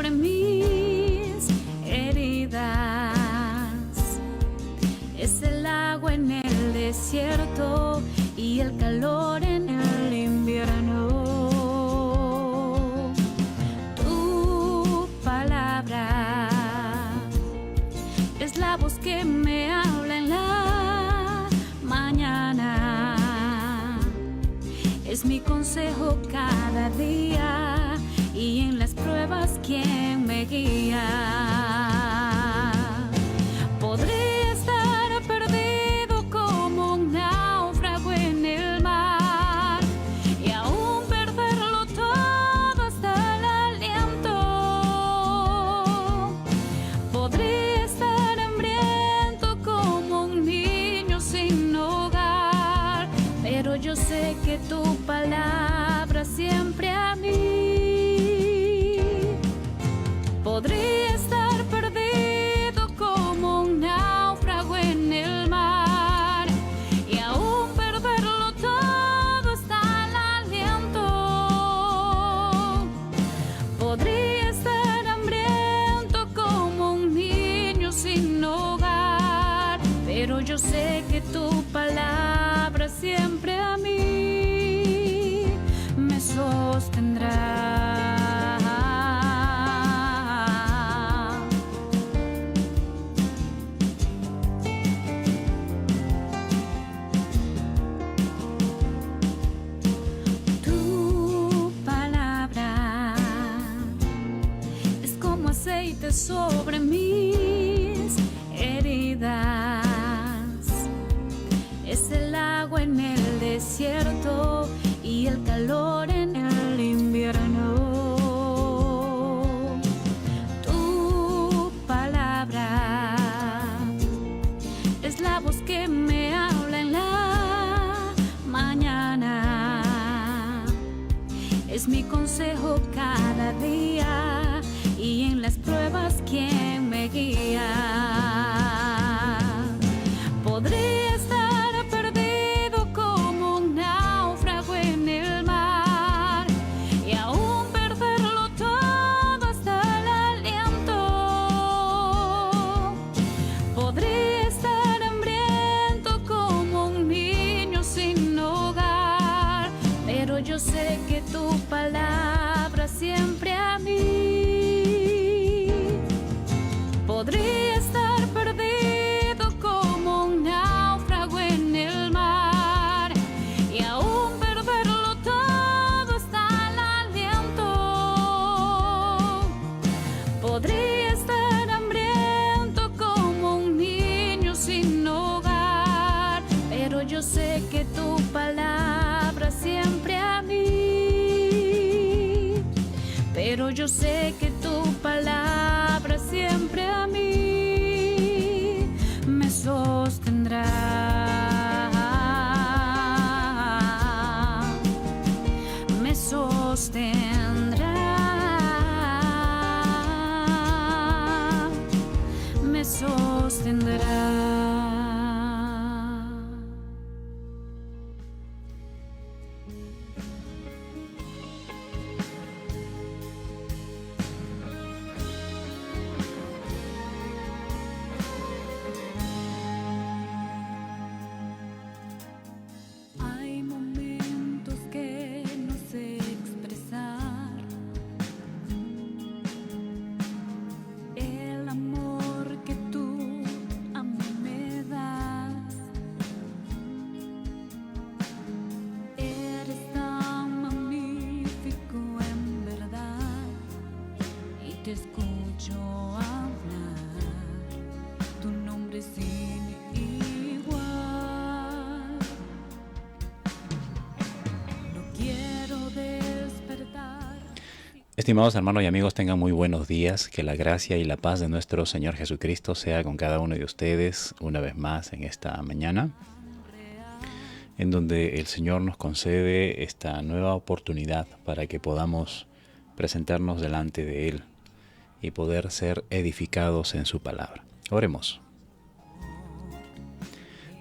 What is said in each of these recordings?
sobre mis heridas. Es el agua en el desierto y el calor en el invierno. Tu palabra es la voz que me habla en la mañana. Es mi consejo cada día y en las pruebas quien me guía. Podré estar perdido como un náufrago en el mar y aún perderlo todo hasta el aliento. Podré estar hambriento como un niño sin hogar, pero yo sé que tu palabra siempre a mí. Podría estar perdido como un náufrago en el mar y aún perderlo todo hasta el aliento. Podría estar hambriento como un niño sin hogar, pero yo sé que tu palabra siempre a mí me sostendrá. Tu palabra es como aceite sobre mis heridas. Es el agua en el desierto y el calor en el invierno. Tu palabra es la voz que me habla en la mañana. Es mi consejo cada día y en las pruebas quien me guía. Podría estar perdido como un náufrago en el mar y aún perderlo todo hasta el aliento. Podría estar hambriento como un niño sin hogar, pero yo sé que tu palabra siempre a mí. Podría estar perdido como un náufrago en el mar y aún perderlo todo hasta el aliento. Podría estar hambriento como un niño sin hogar, pero yo sé que tu palabra siempre a mí. Pero yo sé que tu palabra siempre a mí me sostendrá. Me sostendrá. Me sostendrá. Hay momentos que no sé expresar el amor que tú a mí me das. Eres tan magnífico en verdad y te escucho hablar. Tu nombre es sin igual. No quiero despertar. Estimados hermanos y amigos, tengan muy buenos días. Que la gracia y la paz de nuestro Señor Jesucristo sea con cada uno de ustedes una vez más en esta mañana, en donde el Señor nos concede esta nueva oportunidad para que podamos presentarnos delante de Él y poder ser edificados en su palabra. Oremos.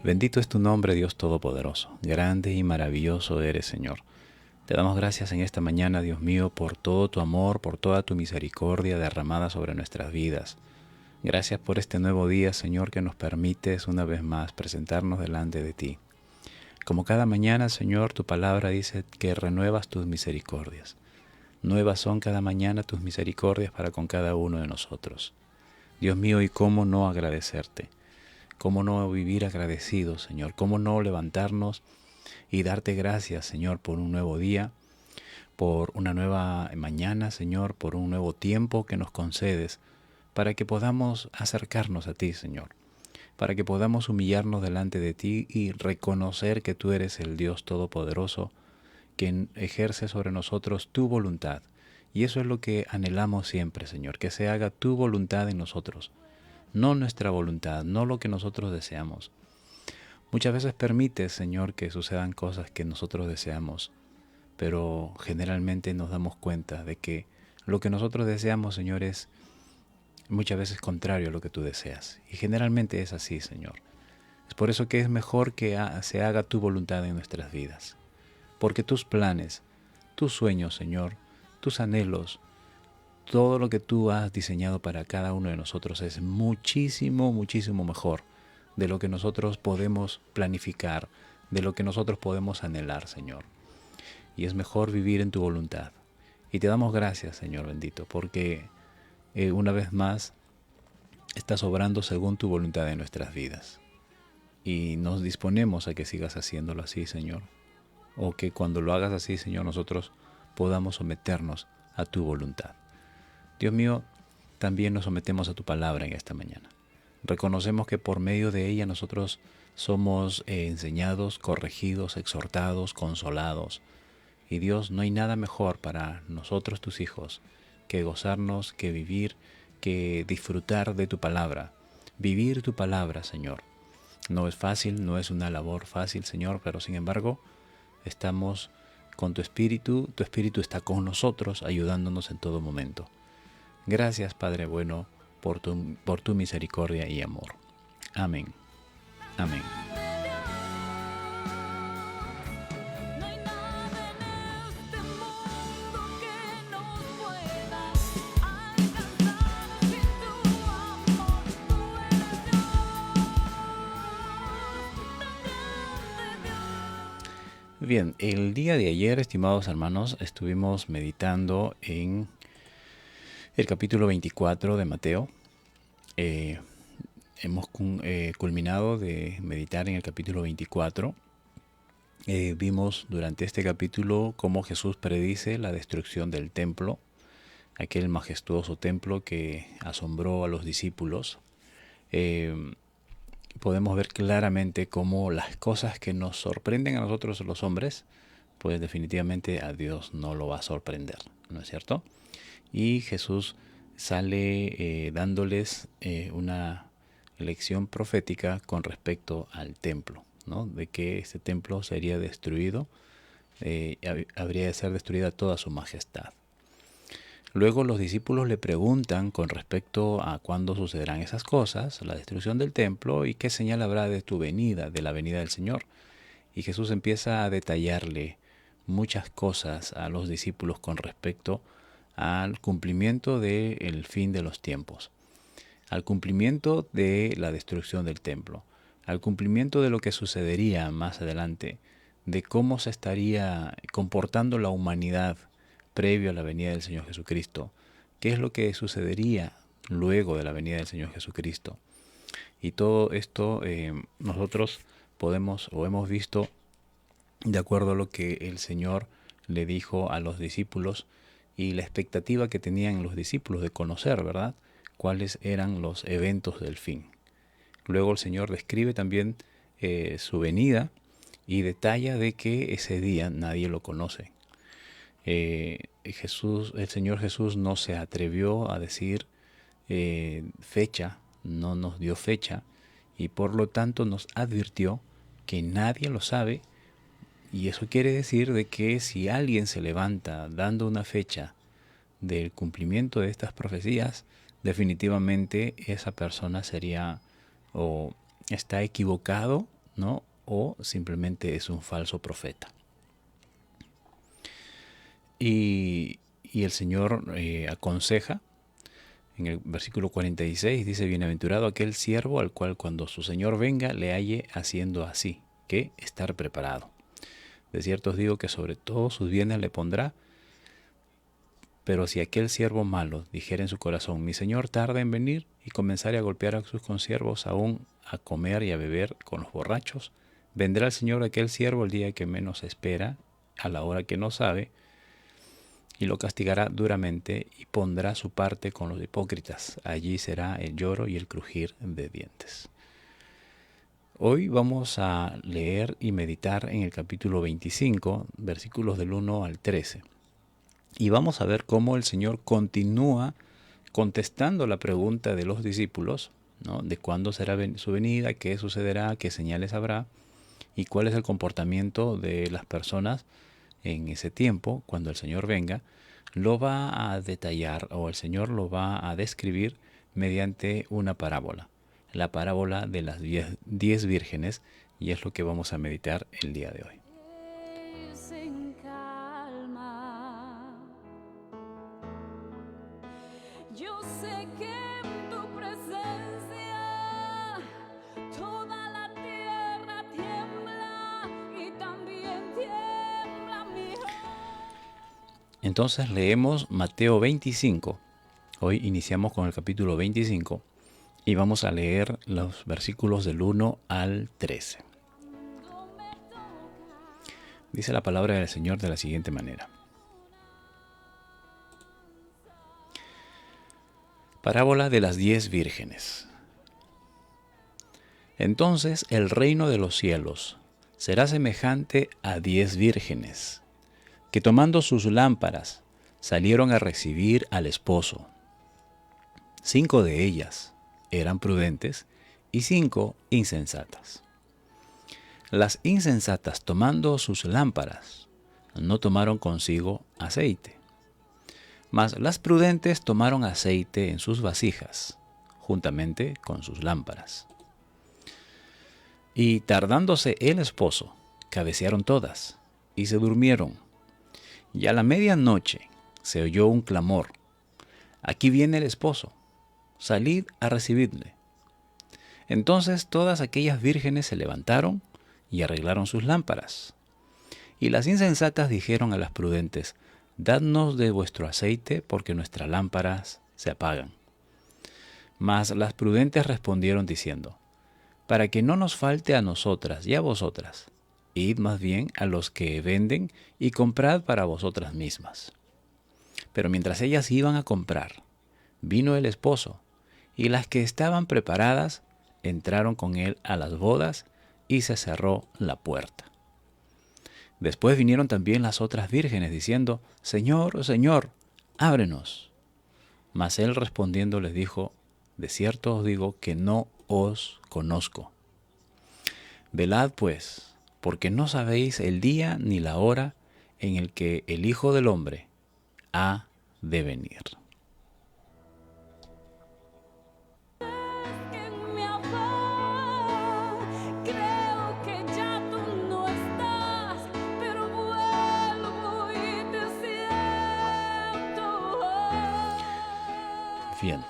Bendito es tu nombre, Dios Todopoderoso. Grande y maravilloso eres, Señor. Te damos gracias en esta mañana, Dios mío, por todo tu amor, por toda tu misericordia derramada sobre nuestras vidas. Gracias por este nuevo día, Señor, que nos permites una vez más presentarnos delante de ti. Como cada mañana, Señor, tu palabra dice que renuevas tus misericordias. Nuevas son cada mañana tus misericordias para con cada uno de nosotros. Dios mío, ¿y cómo no agradecerte? ¿Cómo no vivir agradecidos, Señor? ¿Cómo no levantarnos y darte gracias, Señor, por un nuevo día, por una nueva mañana, Señor, por un nuevo tiempo que nos concedes, para que podamos acercarnos a ti, Señor, para que podamos humillarnos delante de ti y reconocer que tú eres el Dios Todopoderoso, que ejerce sobre nosotros tu voluntad. Y eso es lo que anhelamos siempre, Señor, que se haga tu voluntad en nosotros, no nuestra voluntad, no lo que nosotros deseamos. Muchas veces permites, Señor, que sucedan cosas que nosotros deseamos, pero generalmente nos damos cuenta de que lo que nosotros deseamos, Señor, es muchas veces contrario a lo que tú deseas. Y generalmente es así, Señor. Es por eso que es mejor que se haga tu voluntad en nuestras vidas. Porque tus planes, tus sueños, Señor, tus anhelos, todo lo que tú has diseñado para cada uno de nosotros es muchísimo, muchísimo mejor de lo que nosotros podemos planificar, de lo que nosotros podemos anhelar, Señor. Y es mejor vivir en tu voluntad. Y te damos gracias, Señor bendito, porque una vez más estás obrando según tu voluntad en nuestras vidas. Y nos disponemos a que sigas haciéndolo así, Señor. O que cuando lo hagas así, Señor, nosotros podamos someternos a tu voluntad. Dios mío, también nos sometemos a tu palabra en esta mañana. Reconocemos que por medio de ella nosotros somos enseñados, corregidos, exhortados, consolados. Y Dios, no hay nada mejor para nosotros, tus hijos, que gozarnos, que vivir, que disfrutar de tu palabra. Vivir tu palabra, Señor. No es fácil, no es una labor fácil, Señor, pero sin embargo estamos con tu Espíritu está con nosotros, ayudándonos en todo momento. Gracias, Padre bueno, por tu misericordia y amor. Amén. Amén. Bien, el día de ayer, estimados hermanos, estuvimos meditando en el capítulo 24 de Mateo. Hemos culminado de meditar en el capítulo 24. Vimos durante este capítulo cómo Jesús predice la destrucción del templo, aquel majestuoso templo que asombró a los discípulos. Podemos ver claramente cómo las cosas que nos sorprenden a nosotros los hombres, pues definitivamente a Dios no lo va a sorprender, ¿no es cierto? Y Jesús sale dándoles una lección profética con respecto al templo, ¿no? De que este templo sería destruido, habría de ser destruida toda su majestad. Luego los discípulos le preguntan con respecto a cuándo sucederán esas cosas, la destrucción del templo, y qué señal habrá de tu venida, de la venida del Señor. Y Jesús empieza a detallarle muchas cosas a los discípulos con respecto al cumplimiento del fin de los tiempos, al cumplimiento de la destrucción del templo, al cumplimiento de lo que sucedería más adelante, de cómo se estaría comportando la humanidad previo a la venida del Señor Jesucristo, qué es lo que sucedería luego de la venida del Señor Jesucristo. Y todo esto nosotros podemos o hemos visto de acuerdo a lo que el Señor le dijo a los discípulos y la expectativa que tenían los discípulos de conocer, ¿verdad?, cuáles eran los eventos del fin. Luego el Señor describe también su venida y detalla de que ese día nadie lo conoce. El Señor Jesús no se atrevió a decir fecha, no nos dio fecha, y por lo tanto nos advirtió que nadie lo sabe. Y eso quiere decir de que si alguien se levanta dando una fecha del cumplimiento de estas profecías, definitivamente esa persona sería o está equivocado, ¿no?, o simplemente es un falso profeta. Y el Señor aconseja, en el versículo 46 dice, bienaventurado aquel siervo al cual cuando su Señor venga le halle haciendo así, que estar preparado. De cierto os digo que sobre todos sus bienes le pondrá, pero si aquel siervo malo dijera en su corazón, mi Señor tarda en venir, y comenzare a golpear a sus consiervos, aún a comer y a beber con los borrachos, vendrá el Señor de aquel siervo el día que menos espera, a la hora que no sabe, y lo castigará duramente y pondrá su parte con los hipócritas. Allí será el lloro y el crujir de dientes. Hoy vamos a leer y meditar en el capítulo 25, versículos del 1 al 13. Y vamos a ver cómo el Señor continúa contestando la pregunta de los discípulos, ¿no? De cuándo será su venida, qué sucederá, qué señales habrá y cuál es el comportamiento de las personas en ese tiempo, cuando el Señor venga. Lo va a detallar, o el Señor lo va a describir mediante una parábola, la parábola de las 10 vírgenes, y es lo que vamos a meditar el día de hoy. En calma. Yo sé que en tu presencia toda la tierra tiembla y también tiembla mi Entonces leemos Mateo 25. Hoy iniciamos con el capítulo 25 y vamos a leer los versículos del 1 al 13. Dice la palabra del Señor de la siguiente manera. Parábola de las 10 vírgenes. Entonces el reino de los cielos será semejante a 10 vírgenes, que tomando sus lámparas salieron a recibir al esposo. 5 de ellas eran prudentes y 5 insensatas. Las insensatas, tomando sus lámparas, no tomaron consigo aceite, mas las prudentes tomaron aceite en sus vasijas, juntamente con sus lámparas. Y tardándose el esposo, cabecearon todas y se durmieron. Y a la medianoche se oyó un clamor: aquí viene el esposo, salid a recibirle. Entonces todas aquellas vírgenes se levantaron y arreglaron sus lámparas. Y las insensatas dijeron a las prudentes: dadnos de vuestro aceite, porque nuestras lámparas se apagan. Mas las prudentes respondieron diciendo: para que no nos falte a nosotras y a vosotras, id más bien a los que venden y comprad para vosotras mismas. Pero mientras ellas iban a comprar, vino el esposo, y las que estaban preparadas entraron con él a las bodas, y se cerró la puerta. Después vinieron también las otras vírgenes, diciendo: Señor, Señor, ábrenos. Mas él respondiendo les dijo: de cierto os digo que no os conozco. Velad pues, porque no sabéis el día ni la hora en el que el Hijo del Hombre ha de venir. en mi afán. Creo que ya tú no estás, pero vuelvo y te siento. Bien.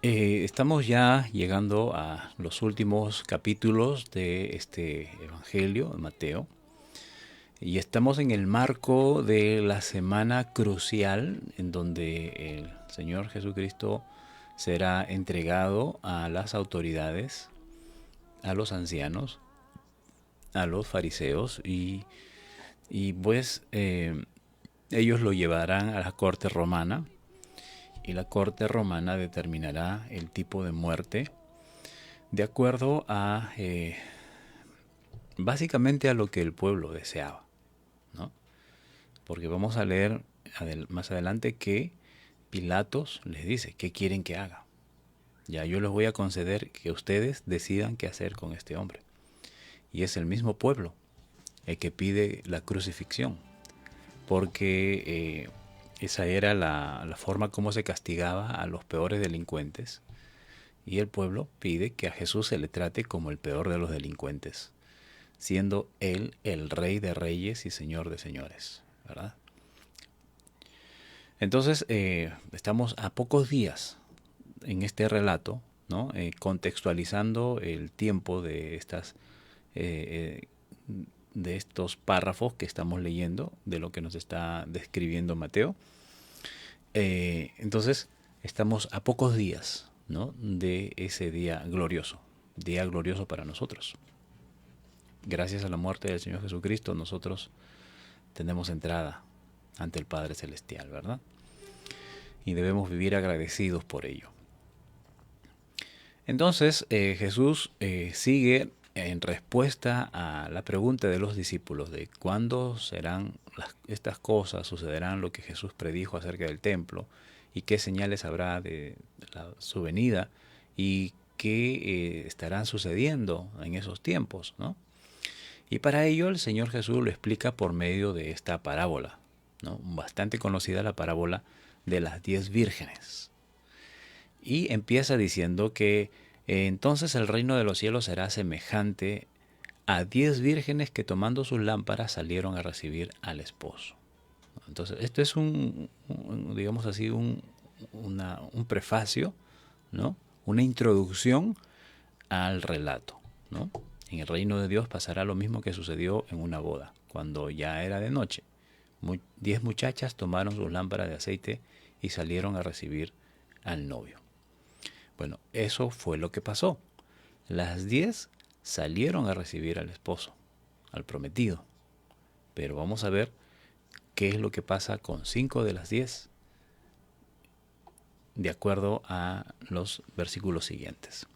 Estamos ya llegando a los últimos capítulos de este Evangelio de Mateo. Y estamos en el marco de la semana crucial en donde el Señor Jesucristo será entregado a las autoridades, a los ancianos, a los fariseos y pues ellos lo llevarán a la corte romana y la corte romana determinará el tipo de muerte de acuerdo a básicamente a lo que el pueblo deseaba, ¿no? Porque vamos a leer más adelante que Pilatos les dice: ¿qué quieren que haga? Ya yo les voy a conceder que ustedes decidan qué hacer con este hombre. Y es el mismo pueblo el que pide la crucifixión, porque esa era la forma como se castigaba a los peores delincuentes, y el pueblo pide que a Jesús se le trate como el peor de los delincuentes. siendo Él el Rey de Reyes y Señor de Señores, ¿verdad? Entonces, estamos a pocos días en este relato, ¿no? Contextualizando el tiempo de estos párrafos que estamos leyendo, de lo que nos está describiendo Mateo. Entonces, estamos a pocos días, ¿no?, de ese día glorioso para nosotros. Gracias a la muerte del Señor Jesucristo, nosotros tenemos entrada ante el Padre Celestial, ¿verdad? Y debemos vivir agradecidos por ello. Entonces, Jesús sigue en respuesta a la pregunta de los discípulos de cuándo serán estas cosas, sucederán lo que Jesús predijo acerca del templo y qué señales habrá de su venida y qué estarán sucediendo en esos tiempos, ¿no? Y para ello el Señor Jesús lo explica por medio de esta parábola, ¿no? Bastante conocida, la parábola de las 10 vírgenes. Y empieza diciendo que entonces el reino de los cielos será semejante a 10 vírgenes que tomando sus lámparas salieron a recibir al esposo. Entonces esto es digamos así, un prefacio, ¿no?, una introducción al relato, ¿no? En el reino de Dios pasará lo mismo que sucedió en una boda, cuando ya era de noche. 10 muchachas tomaron sus lámparas de aceite y salieron a recibir al novio. Bueno, eso fue lo que pasó. Las 10 salieron a recibir al esposo, al prometido. Pero vamos a ver qué es lo que pasa con 5 de las 10, de acuerdo a los versículos siguientes.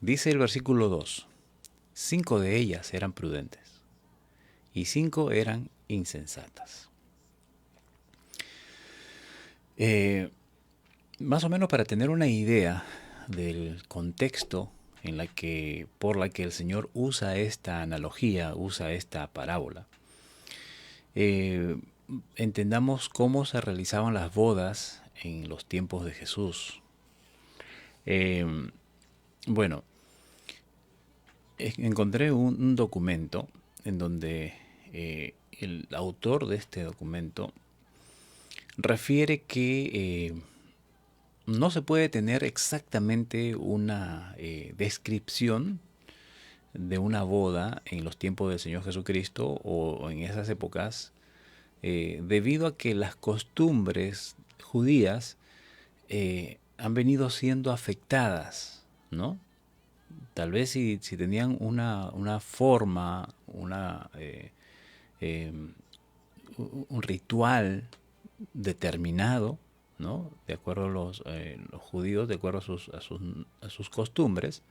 Dice el versículo 2, 5 de ellas eran prudentes y 5 eran insensatas. Más o menos para tener una idea del contexto por la que el Señor usa esta analogía, usa esta parábola, entendamos cómo se realizaban las bodas en los tiempos de Jesús. Bueno, encontré un documento en donde el autor de este documento refiere que no se puede tener exactamente una descripción de una boda en los tiempos del Señor Jesucristo o en esas épocas, debido a que las costumbres judías han venido siendo afectadas, ¿no? Tal vez si tenían una forma, un ritual determinado, ¿no?, de acuerdo a los judíos, de acuerdo a sus costumbres,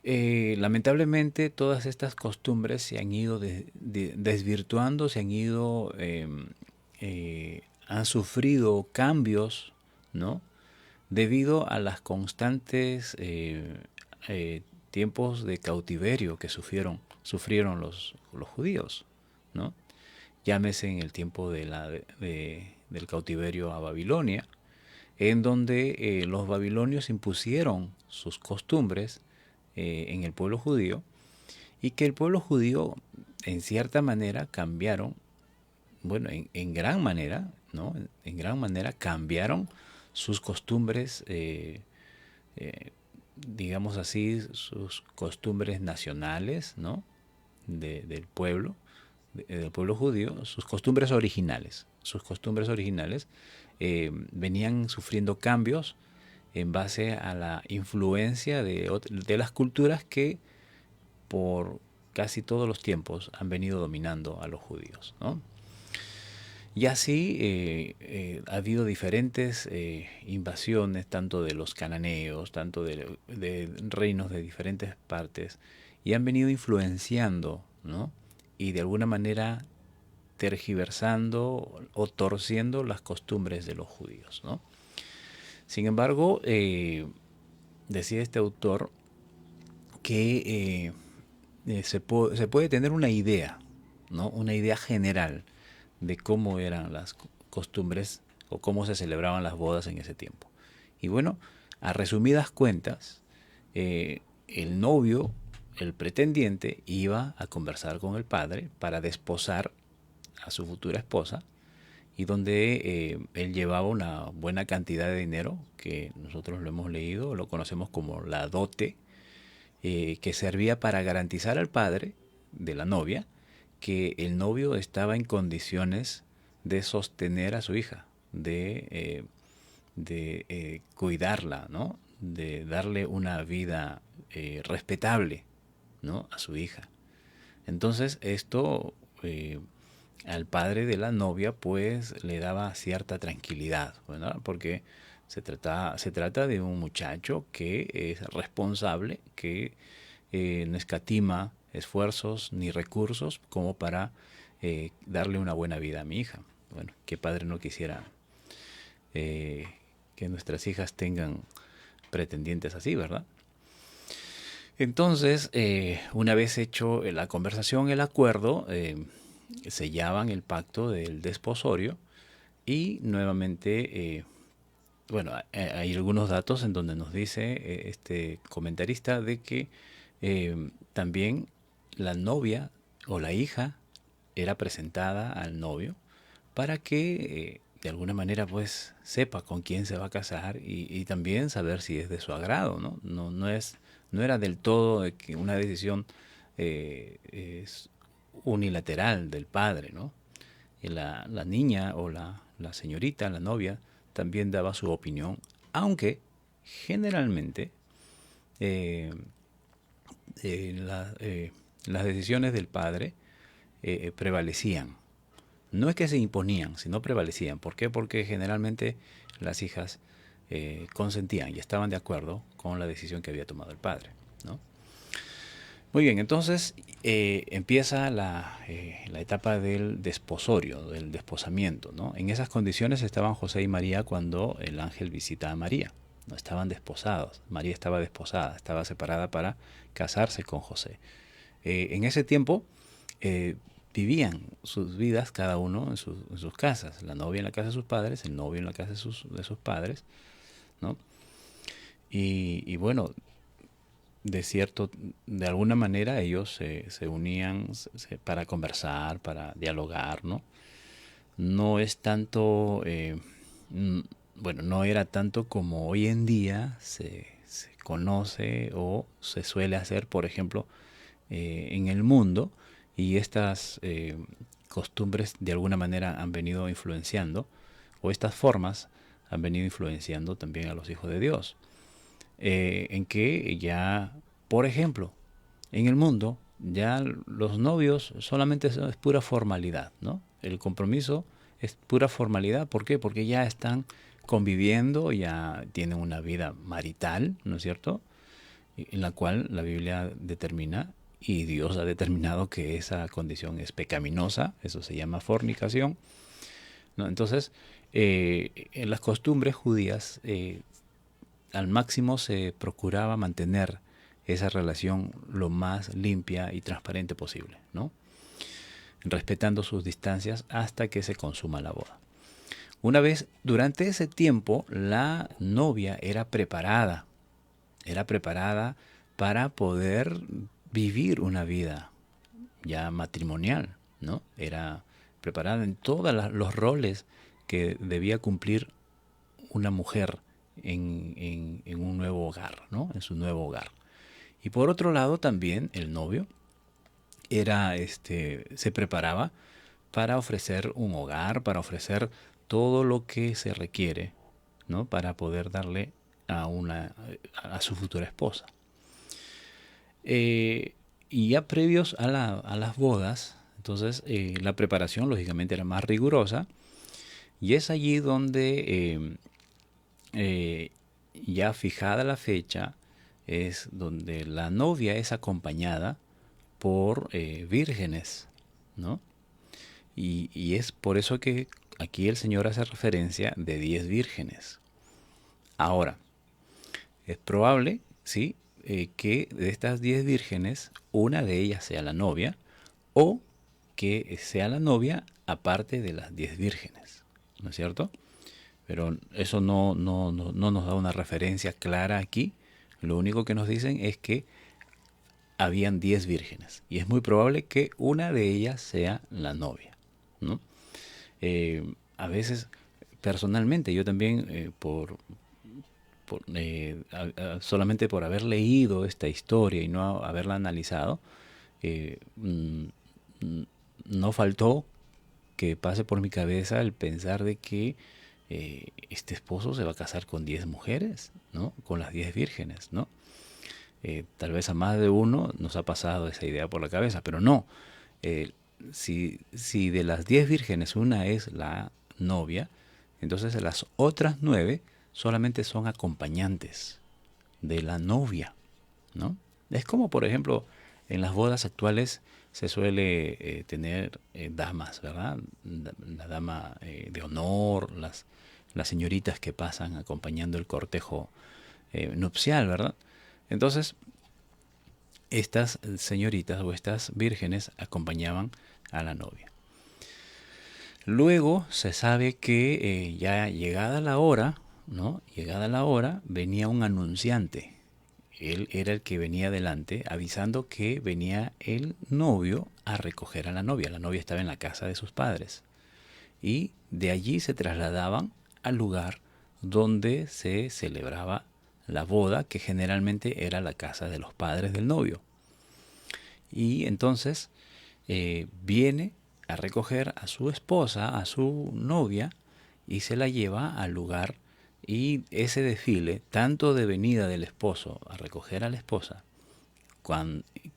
lamentablemente todas estas costumbres se han ido desvirtuando, han sufrido cambios, ¿no?, debido a las constantes tiempos de cautiverio que sufrieron los judíos, ¿no? Llámese en el tiempo del cautiverio a Babilonia, en donde los babilonios impusieron sus costumbres en el pueblo judío, y que el pueblo judío en cierta manera cambiaron, bueno, en gran manera, ¿no?, en gran manera cambiaron sus costumbres, digamos así, sus costumbres nacionales, ¿no?, del pueblo judío, sus costumbres originales. Venían sufriendo cambios en base a la influencia de las culturas que por casi todos los tiempos han venido dominando a los judíos, ¿no? Y así ha habido diferentes invasiones, tanto de los cananeos, tanto de reinos de diferentes partes, y han venido influenciando, ¿no?, y de alguna manera tergiversando o torciendo las costumbres de los judíos, ¿no? Sin embargo, decía este autor que se puede tener una idea, ¿no?, una idea general de cómo eran las costumbres o cómo se celebraban las bodas en ese tiempo. Y bueno, a resumidas cuentas, el novio el pretendiente iba a conversar con el padre para desposar a su futura esposa, y donde él llevaba una buena cantidad de dinero, que nosotros lo hemos leído, lo conocemos como la dote, que servía para garantizar al padre de la novia que el novio estaba en condiciones de sostener a su hija, de cuidarla, ¿no? De darle una vida respetable, ¿no? A su hija. Entonces esto al padre de la novia pues le daba cierta tranquilidad, ¿verdad? Porque se trata de un muchacho que es responsable, que no escatima esfuerzos ni recursos como para darle una buena vida a mi hija. Bueno, qué padre no quisiera que nuestras hijas tengan pretendientes así, ¿verdad? Entonces, una vez hecho la conversación, el acuerdo, sellaban el pacto del desposorio y nuevamente, bueno, hay algunos datos en donde nos dice este comentarista de que también la novia o la hija era presentada al novio para que de alguna manera pues sepa con quién se va a casar y también saber si es de su agrado, ¿no? No era del todo de que una decisión es unilateral del padre, ¿no? Y la niña o la señorita, la novia, también daba su opinión, aunque generalmente las decisiones del padre prevalecían. No es que se imponían, sino prevalecían. ¿Por qué? Porque generalmente las hijas consentían y estaban de acuerdo con la decisión que había tomado el padre, ¿no? Muy bien, entonces empieza la etapa del desposorio, del desposamiento, ¿no? En esas condiciones estaban José y María cuando el ángel visita a María. No estaban desposados. María estaba desposada, estaba separada para casarse con José. En ese tiempo vivían sus vidas cada uno en sus casas. La novia en la casa de sus padres, el novio en la casa de sus padres, ¿no? Y bueno, de alguna manera ellos se unían para conversar, para dialogar, ¿no? No es tanto, bueno, no era tanto como hoy en día se conoce o se suele hacer, por ejemplo, en el mundo, y estas costumbres de alguna manera han venido influenciando, o estas formas han venido influenciando también a los hijos de Dios. En que ya, por ejemplo, en el mundo, ya los novios solamente es pura formalidad, ¿no? El compromiso es pura formalidad. ¿Por qué? Porque ya están conviviendo, ya tienen una vida marital, ¿no es cierto? En la cual la Biblia determina y Dios ha determinado que esa condición es pecaminosa, eso se llama fornicación, ¿no? Entonces, en las costumbres judías, al máximo se procuraba mantener esa relación lo más limpia y transparente posible, ¿no? Respetando sus distancias hasta que se consuma la boda. Una vez, durante ese tiempo, la novia era preparada para poder vivir una vida ya matrimonial, ¿no? Era preparada en todos los roles que debía cumplir una mujer en un nuevo hogar, ¿no? En su nuevo hogar. Y por otro lado también el novio se preparaba para ofrecer un hogar, para ofrecer todo lo que se requiere, ¿no? Para poder darle a su futura esposa. Y ya previos a las bodas, entonces la preparación lógicamente era más rigurosa, y es allí donde ya fijada la fecha, es donde la novia es acompañada por vírgenes, ¿no? Y es por eso que aquí el Señor hace referencia de 10 vírgenes. Ahora, es probable, ¿sí?, que de estas 10 vírgenes, una de ellas sea la novia, o que sea la novia aparte de las 10 vírgenes, ¿no es cierto? Pero eso no nos da una referencia clara aquí. Lo único que nos dicen es que habían 10 vírgenes y es muy probable que una de ellas sea la novia, ¿no? A veces, personalmente, yo también, solamente por haber leído esta historia y no haberla analizado, eh, mm, no faltó que pase por mi cabeza el pensar de que este esposo se va a casar con 10 mujeres, ¿no? Con las 10 vírgenes, ¿no? Tal vez a más de uno nos ha pasado esa idea por la cabeza, pero no. Eh, si de las 10 vírgenes una es la novia, entonces las otras 9 solamente son acompañantes de la novia, ¿no? Es como, por ejemplo, en las bodas actuales se suele tener damas, ¿verdad? La dama de honor, las señoritas que pasan acompañando el cortejo nupcial, ¿verdad? Entonces, estas señoritas o estas vírgenes acompañaban a la novia. Luego se sabe que ya llegada la hora, ¿no? Llegada la hora, venía un anunciante. Él era el que venía delante avisando que venía el novio a recoger a la novia. La novia estaba en la casa de sus padres. Y de allí se trasladaban al lugar donde se celebraba la boda, que generalmente era la casa de los padres del novio. Y entonces viene a recoger a su esposa, a su novia, y se la lleva al lugar. Y ese desfile, tanto de venida del esposo a recoger a la esposa,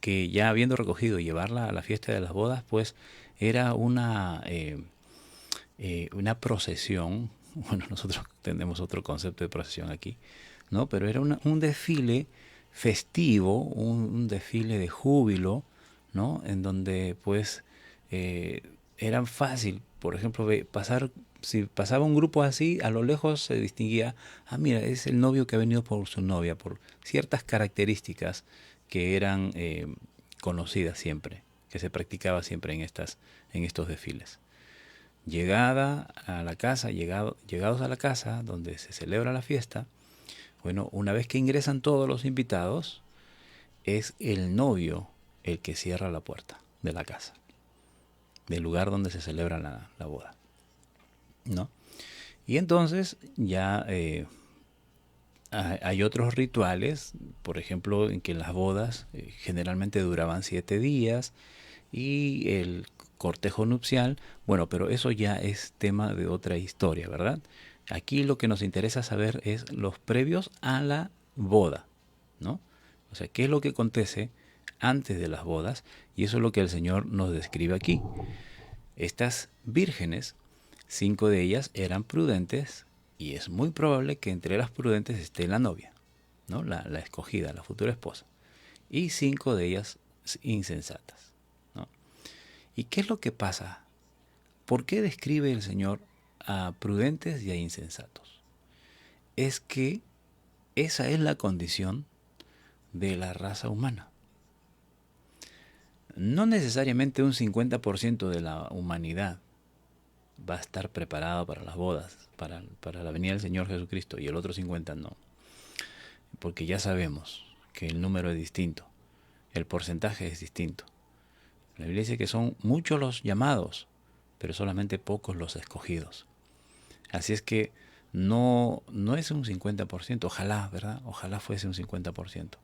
que ya habiendo recogido llevarla a la fiesta de las bodas, pues era una procesión. Bueno, nosotros tenemos otro concepto de procesión aquí, ¿no? Pero era un desfile festivo, un desfile de júbilo, ¿no? En donde pues era fácil, por ejemplo, si pasaba un grupo así, a lo lejos se distinguía, mira, es el novio que ha venido por su novia, por ciertas características que eran conocidas siempre, que se practicaba siempre en estos desfiles. Llegada a la casa, llegados a la casa donde se celebra la fiesta, bueno, una vez que ingresan todos los invitados, es el novio el que cierra la puerta de la casa, del lugar donde se celebra la boda, ¿no? Y entonces ya hay otros rituales, por ejemplo, en que las bodas generalmente duraban 7 días y el cortejo nupcial, bueno, pero eso ya es tema de otra historia, ¿verdad? Aquí lo que nos interesa saber es los previos a la boda, ¿no? O sea, ¿qué es lo que acontece antes de las bodas? Y eso es lo que el Señor nos describe aquí. Estas vírgenes, 5 de ellas eran prudentes y es muy probable que entre las prudentes esté la novia, ¿no? La escogida, la futura esposa. Y 5 de ellas insensatas, ¿no? ¿Y qué es lo que pasa? ¿Por qué describe el Señor a prudentes y a insensatos? Es que esa es la condición de la raza humana. No necesariamente un 50% de la humanidad va a estar preparado para las bodas, para la venida del Señor Jesucristo, y el otro 50% no. Porque ya sabemos que el número es distinto, el porcentaje es distinto. La Biblia dice que son muchos los llamados, pero solamente pocos los escogidos. Así es que no es un 50%, ojalá, ¿verdad? Ojalá fuese un 50%.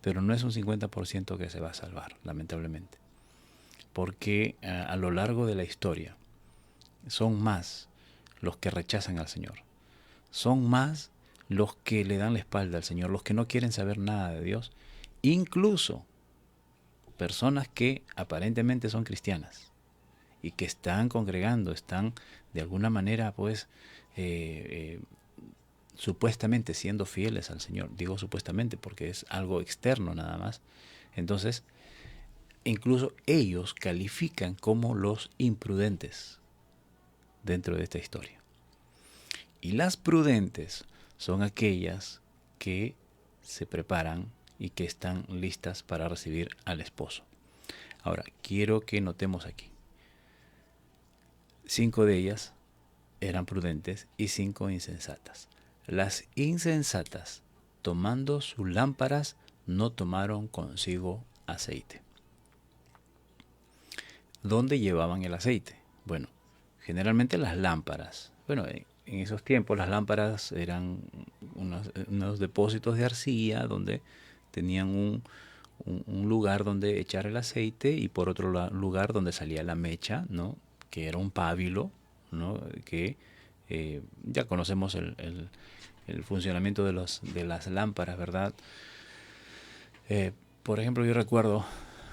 Pero no es un 50% que se va a salvar, lamentablemente. Porque a lo largo de la historia son más los que rechazan al Señor. Son más los que le dan la espalda al Señor, los que no quieren saber nada de Dios. Incluso personas que aparentemente son cristianas y que están congregando, están de alguna manera pues supuestamente siendo fieles al Señor. Digo supuestamente porque es algo externo nada más. Entonces, incluso ellos califican como los imprudentes dentro de esta historia. Y las prudentes son aquellas que se preparan y que están listas para recibir al esposo. Ahora, quiero que notemos aquí. 5 de ellas eran prudentes y 5 insensatas. Las insensatas, tomando sus lámparas, no tomaron consigo aceite. ¿Dónde llevaban el aceite? Bueno, generalmente las lámparas. Bueno, en esos tiempos las lámparas eran unos depósitos de arcilla donde tenían un lugar donde echar el aceite y por otro lugar donde salía la mecha, ¿no? Que era un pábilo, ¿no? Que ya conocemos el funcionamiento de las lámparas, ¿verdad? Por ejemplo, yo recuerdo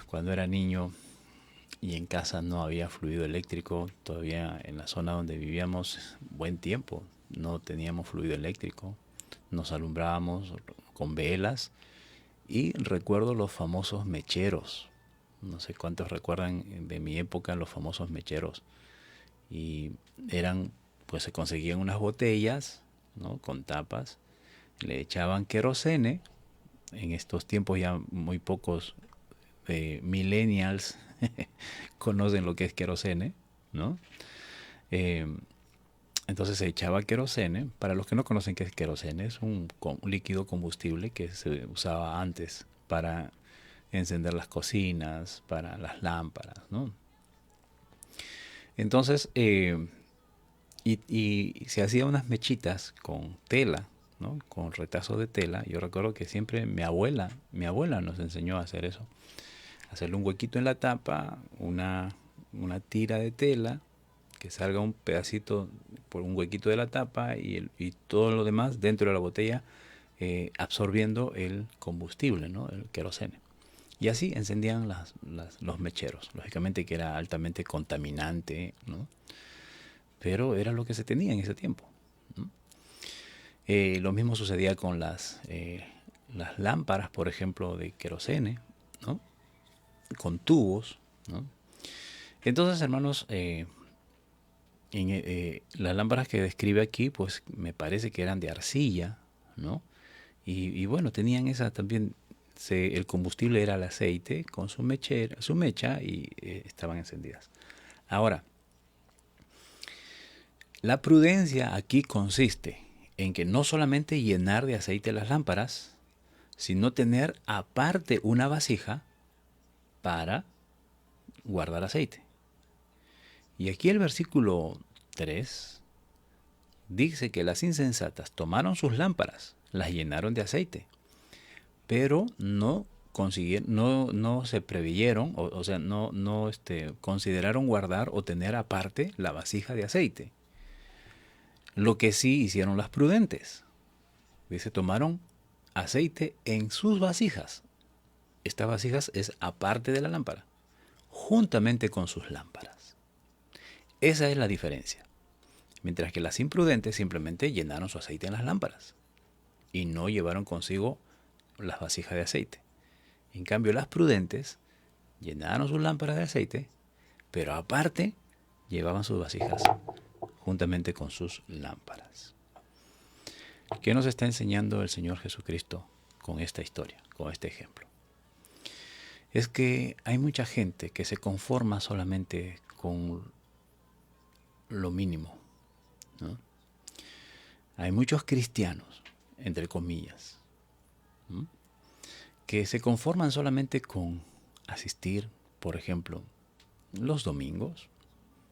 cuando era niño y en casa no había fluido eléctrico, todavía en la zona donde vivíamos buen tiempo no teníamos fluido eléctrico, nos alumbrábamos con velas y recuerdo los famosos mecheros. No sé cuántos recuerdan de mi época los famosos mecheros. Y eran, pues se conseguían unas botellas, ¿no? Con tapas, le echaban querosene. En estos tiempos ya muy pocos millennials conocen lo que es querosene, ¿no? Entonces se echaba querosene. Para los que no conocen qué es querosene, es un líquido combustible que se usaba antes para encender las cocinas, para las lámparas, ¿no? Entonces, y se hacía unas mechitas con tela, ¿no? Con retazos de tela. Yo recuerdo que siempre mi abuela nos enseñó a hacer eso. Hacerle un huequito en la tapa, una tira de tela, que salga un pedacito por un huequito de la tapa y todo lo demás dentro de la botella, absorbiendo el combustible, ¿no? El querosene. Y así encendían los mecheros. Lógicamente que era altamente contaminante, ¿no? Pero era lo que se tenía en ese tiempo, ¿no? Lo mismo sucedía con las lámparas, por ejemplo, de querosene, ¿no? Con tubos, ¿no? Entonces, hermanos, las lámparas que describe aquí, pues me parece que eran de arcilla, ¿no? Y bueno, tenían esa también, el combustible era el aceite con su mecha y estaban encendidas. Ahora, la prudencia aquí consiste en que no solamente llenar de aceite las lámparas, sino tener aparte una vasija para guardar aceite. Y aquí el versículo 3 dice que las insensatas tomaron sus lámparas, las llenaron de aceite, pero no consiguieron, no se preveyeron, o sea, no consideraron guardar o tener aparte la vasija de aceite. Lo que sí hicieron las prudentes. Dice, tomaron aceite en sus vasijas. Estas vasijas es aparte de la lámpara, juntamente con sus lámparas. Esa es la diferencia. Mientras que las imprudentes simplemente llenaron su aceite en las lámparas y no llevaron consigo las vasijas de aceite. En cambio, las prudentes llenaron sus lámparas de aceite, pero aparte llevaban sus vasijas juntamente con sus lámparas. ¿Qué nos está enseñando el Señor Jesucristo con esta historia, con este ejemplo? Es que hay mucha gente que se conforma solamente con lo mínimo, ¿no? Hay muchos cristianos, entre comillas, ¿no?, que se conforman solamente con asistir, por ejemplo, los domingos,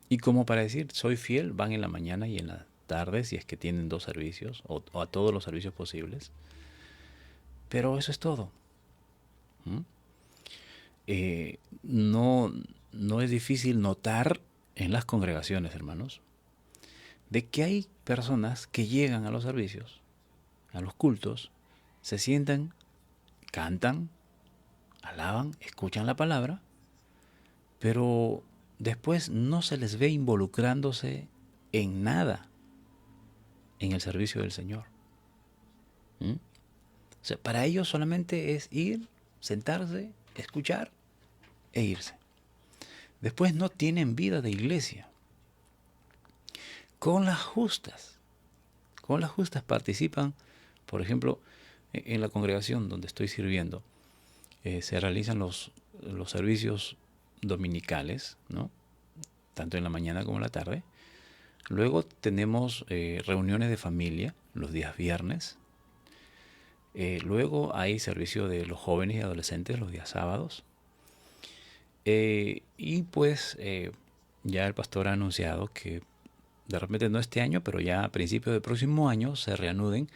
y como para decir, soy fiel, van en la mañana y en la tarde, si es que tienen 2 servicios, o a todos los servicios posibles, pero eso es todo. No es difícil notar en las congregaciones, hermanos, de que hay personas que llegan a los servicios, a los cultos, se sientan, cantan, alaban, escuchan la palabra, pero después no se les ve involucrándose en nada en el servicio del Señor. O sea, para ellos solamente es ir, sentarse, escuchar e irse. Después no tienen vida de iglesia. Con las justas participan, por ejemplo, en la congregación donde estoy sirviendo, se realizan los servicios dominicales, ¿no? Tanto en la mañana como en la tarde. Luego tenemos reuniones de familia los días viernes. Luego hay servicio de los jóvenes y adolescentes los días sábados. Y pues ya el pastor ha anunciado que de repente no este año, pero ya a principios del próximo año se reanuden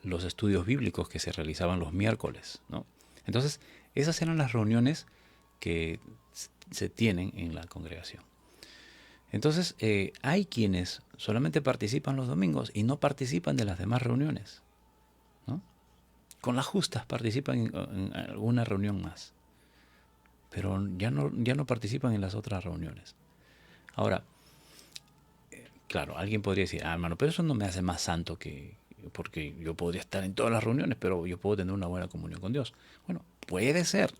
los estudios bíblicos que se realizaban los miércoles, ¿no? Entonces, esas eran las reuniones que se tienen en la congregación. Entonces, hay quienes solamente participan los domingos y no participan de las demás reuniones, ¿no? Con las justas participan en alguna reunión más, pero ya no participan en las otras reuniones. Ahora, claro, alguien podría decir, hermano, pero eso no me hace más santo porque yo podría estar en todas las reuniones, pero yo puedo tener una buena comunión con Dios. Bueno, puede ser,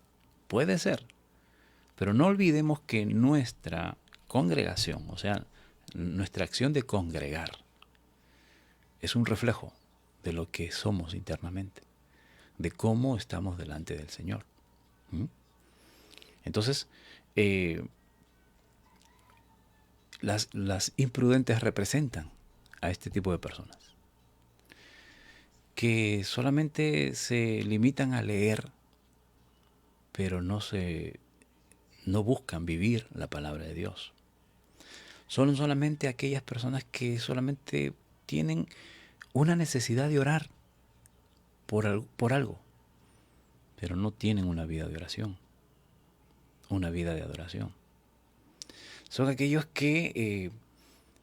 pero no olvidemos que nuestra congregación, o sea, nuestra acción de congregar, es un reflejo de lo que somos internamente, de cómo estamos delante del Señor. Entonces, las imprudentes representan a este tipo de personas que solamente se limitan a leer, pero no buscan vivir la palabra de Dios. Son solamente aquellas personas que solamente tienen una necesidad de orar por algo, pero no tienen una vida de oración, una vida de adoración. Son aquellos que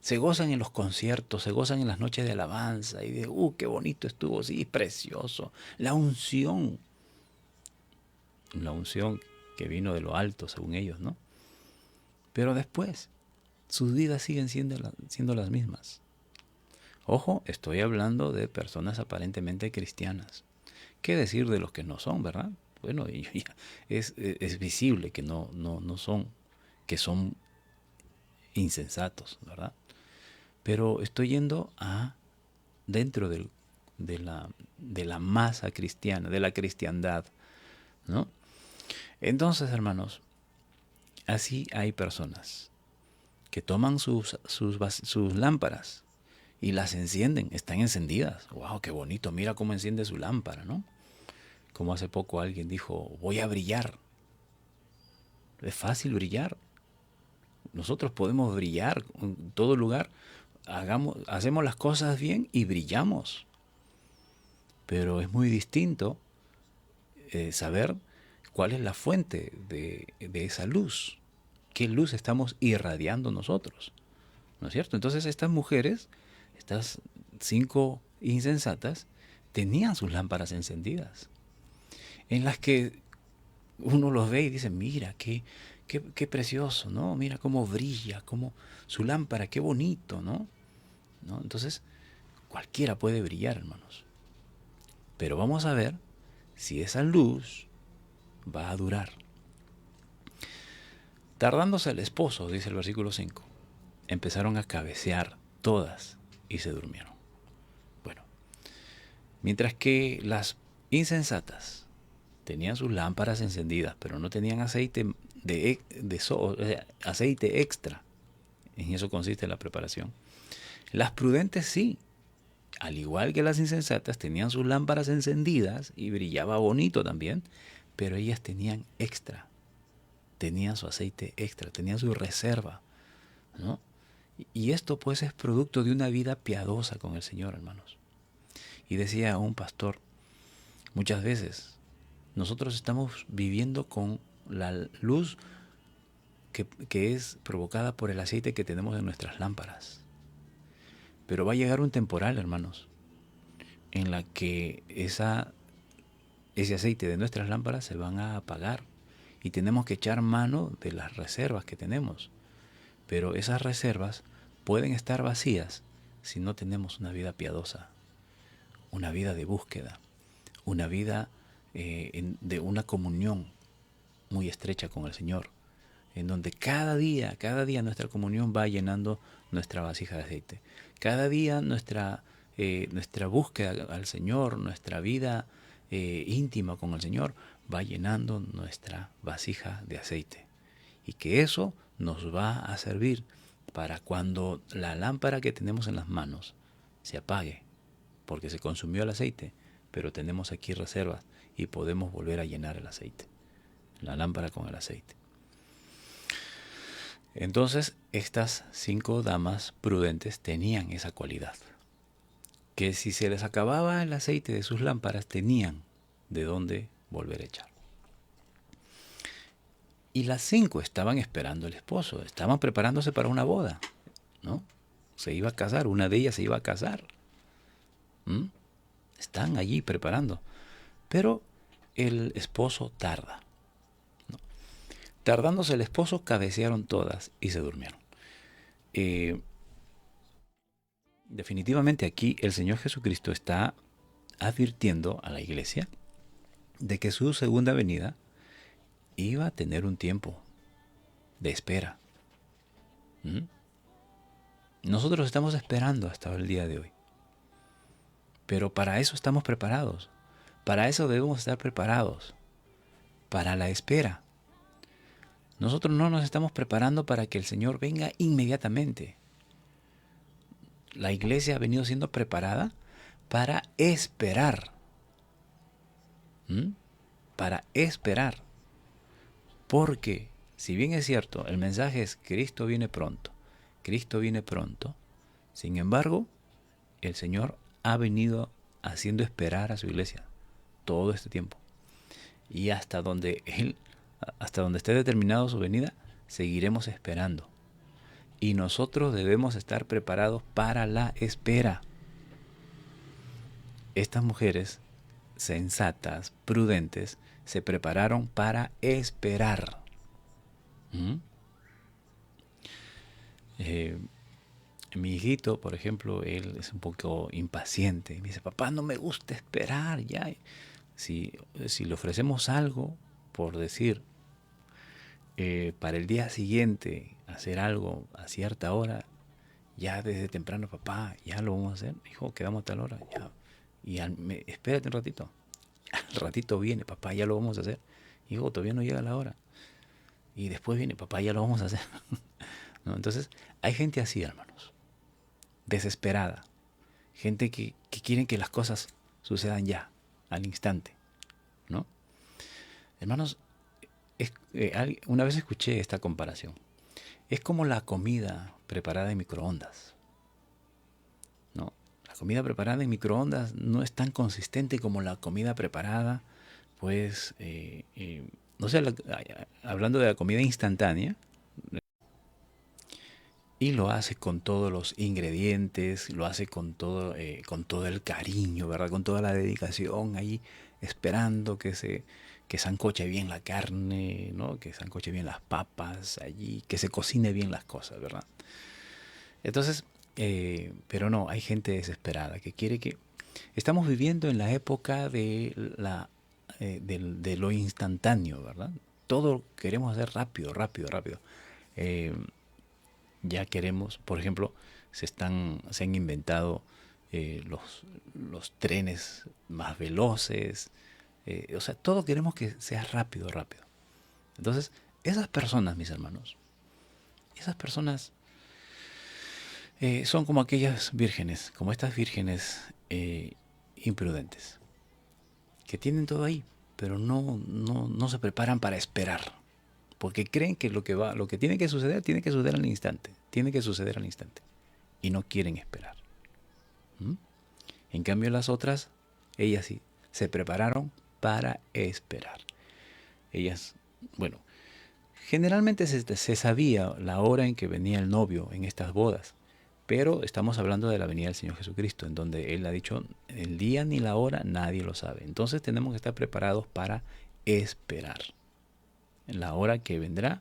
se gozan en los conciertos, se gozan en las noches de alabanza y de, qué bonito estuvo, sí, precioso. La unción que vino de lo alto, según ellos, ¿no? Pero después, sus vidas siguen siendo las mismas. Ojo, estoy hablando de personas aparentemente cristianas. ¿Qué decir de los que no son, verdad? Bueno, es visible que no son, que son insensatos, ¿verdad? Pero estoy yendo dentro de la masa cristiana, de la cristiandad, ¿no? Entonces, hermanos, así hay personas que toman sus lámparas y las encienden, están encendidas. ¡Wow, qué bonito! Mira cómo enciende su lámpara, ¿no? Como hace poco alguien dijo, voy a brillar. Es fácil brillar. Nosotros podemos brillar en todo lugar. Hacemos las cosas bien y brillamos. Pero es muy distinto saber cuál es la fuente de esa luz. ¿Qué luz estamos irradiando nosotros? ¿No es cierto? Entonces estas mujeres, estas 5 insensatas, tenían sus lámparas encendidas, en las que uno los ve y dice, mira, qué precioso, ¿no? Mira cómo brilla, cómo su lámpara, qué bonito, ¿no? Entonces, cualquiera puede brillar, hermanos. Pero vamos a ver si esa luz va a durar. Tardándose el esposo, dice el versículo 5, empezaron a cabecear todas y se durmieron. Bueno, mientras que las insensatas tenían sus lámparas encendidas, pero no tenían aceite aceite extra. En eso consiste la preparación. Las prudentes sí, al igual que las insensatas, tenían sus lámparas encendidas y brillaba bonito también, pero ellas tenían extra, tenían su aceite extra, tenían su reserva, ¿no? Y esto pues es producto de una vida piadosa con el Señor, hermanos. Y decía un pastor, muchas veces nosotros estamos viviendo con la luz que es provocada por el aceite que tenemos en nuestras lámparas. Pero va a llegar un temporal, hermanos, en la que ese aceite de nuestras lámparas se van a apagar y tenemos que echar mano de las reservas que tenemos. Pero esas reservas pueden estar vacías si no tenemos una vida piadosa, una vida de búsqueda, una vida de una comunión muy estrecha con el Señor, en donde cada día nuestra comunión va llenando nuestra vasija de aceite. Cada día nuestra búsqueda al Señor, nuestra vida íntima con el Señor, va llenando nuestra vasija de aceite. Y que eso nos va a servir para cuando la lámpara que tenemos en las manos se apague, porque se consumió el aceite, pero tenemos aquí reservas y podemos volver a llenar el aceite, la lámpara con el aceite. Entonces, estas 5 damas prudentes tenían esa cualidad, que si se les acababa el aceite de sus lámparas, tenían de dónde volver a echar. Y las 5 estaban esperando al esposo, estaban preparándose para una boda, ¿no? Se iba a casar, una de ellas se iba a casar. Están allí preparando. Pero el esposo tarda, ¿no? Tardándose el esposo, cabecearon todas y se durmieron. Definitivamente aquí el Señor Jesucristo está advirtiendo a la iglesia de que su segunda venida iba a tener un tiempo de espera. Nosotros estamos esperando hasta el día de hoy. Pero para eso estamos preparados. Para eso debemos estar preparados. Para la espera. Nosotros no nos estamos preparando para que el Señor venga inmediatamente. La iglesia ha venido siendo preparada para esperar. Para esperar. Porque, si bien es cierto, el mensaje es Cristo viene pronto. Cristo viene pronto. Sin embargo, el Señor ha venido haciendo esperar a su iglesia todo este tiempo. Y hasta donde esté determinado su venida, seguiremos esperando. Y nosotros debemos estar preparados para la espera. Estas mujeres sensatas, prudentes, se prepararon para esperar. Mi hijito, por ejemplo, él es un poco impaciente. Me dice, papá, no me gusta esperar ya. Si le ofrecemos algo, por decir, para el día siguiente, hacer algo a cierta hora, ya desde temprano, papá, ya lo vamos a hacer. Hijo, quedamos a tal hora, ya. Y espérate un ratito. Al ratito viene, papá, ya lo vamos a hacer. Hijo, todavía no llega la hora. Y después viene, papá, ya lo vamos a hacer. ¿No? Entonces, hay gente así, hermanos. Desesperada. Gente que quieren que las cosas sucedan ya, al instante. ¿No? Hermanos, una vez escuché esta comparación. Es como la comida preparada en microondas. ¿No? La comida preparada en microondas no es tan consistente como la comida preparada, pues, no sé, hablando de la comida instantánea, y lo hace con todos los ingredientes, lo hace con todo el cariño, ¿verdad? Con toda la dedicación ahí, esperando que sancoche bien la carne, ¿no? Que sancoche bien las papas allí, que se cocine bien las cosas, ¿verdad? Entonces, pero no, hay gente desesperada que quiere que... Estamos viviendo en la época de lo instantáneo, ¿verdad? Todo queremos hacer rápido, rápido, rápido. Ya queremos, por ejemplo, se han inventado los trenes más veloces. O sea, todo queremos que sea rápido, rápido. Entonces, esas personas, mis hermanos, esas personas son como aquellas vírgenes, como estas vírgenes imprudentes, que tienen todo ahí, pero no se preparan para esperar, porque creen que lo que tiene que suceder al instante, tiene que suceder al instante, y no quieren esperar. En cambio las otras, ellas sí, se prepararon para esperar. Ellas, bueno, generalmente se sabía la hora en que venía el novio en estas bodas, pero estamos hablando de la venida del Señor Jesucristo, en donde Él ha dicho, el día ni la hora nadie lo sabe. Entonces tenemos que estar preparados para esperar. En la hora que vendrá,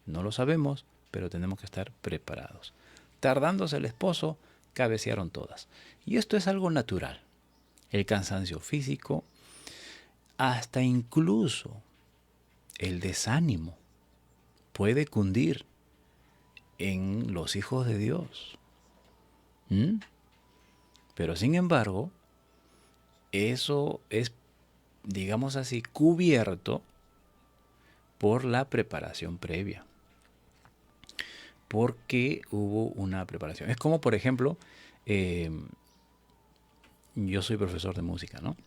no lo sabemos, pero tenemos que estar preparados. Tardándose el esposo, cabecearon todas. Y esto es algo natural. El cansancio físico, hasta incluso el desánimo puede cundir en los hijos de Dios. Pero sin embargo, eso es, digamos así, cubierto por la preparación previa. Porque hubo una preparación. Es como, por ejemplo, yo soy profesor de música, ¿no?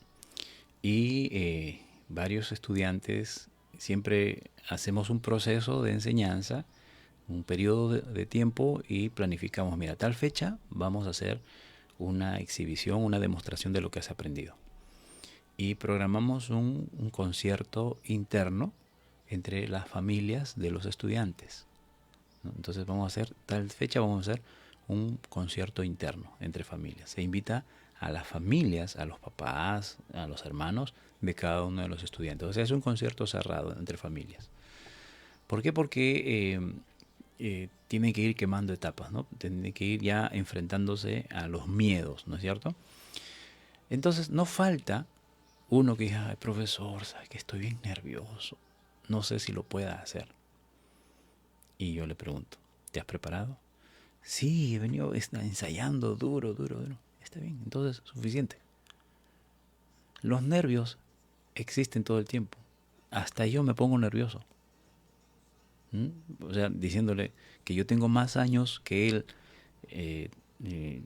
y varios estudiantes siempre hacemos un proceso de enseñanza, un periodo de tiempo y planificamos, mira, tal fecha vamos a hacer una exhibición, una demostración de lo que has aprendido. Y programamos un concierto interno entre las familias de los estudiantes, ¿no? Entonces vamos a hacer, tal fecha vamos a hacer un concierto interno entre familias. Se invita a las familias, a los papás, a los hermanos de cada uno de los estudiantes. O sea, es un concierto cerrado entre familias. ¿Por qué? Porque tienen que ir quemando etapas, ¿no? Tienen que ir ya enfrentándose a los miedos, ¿no es cierto? Entonces no falta uno que diga, ay, profesor, sabes que estoy bien nervioso, no sé si lo pueda hacer. Y yo le pregunto, ¿te has preparado? Sí, he venido ensayando duro, duro, duro. Está bien, entonces suficiente. Los nervios existen todo el tiempo. Hasta yo me pongo nervioso. ¿Mm? O sea, diciéndole que yo tengo más años que él eh, eh,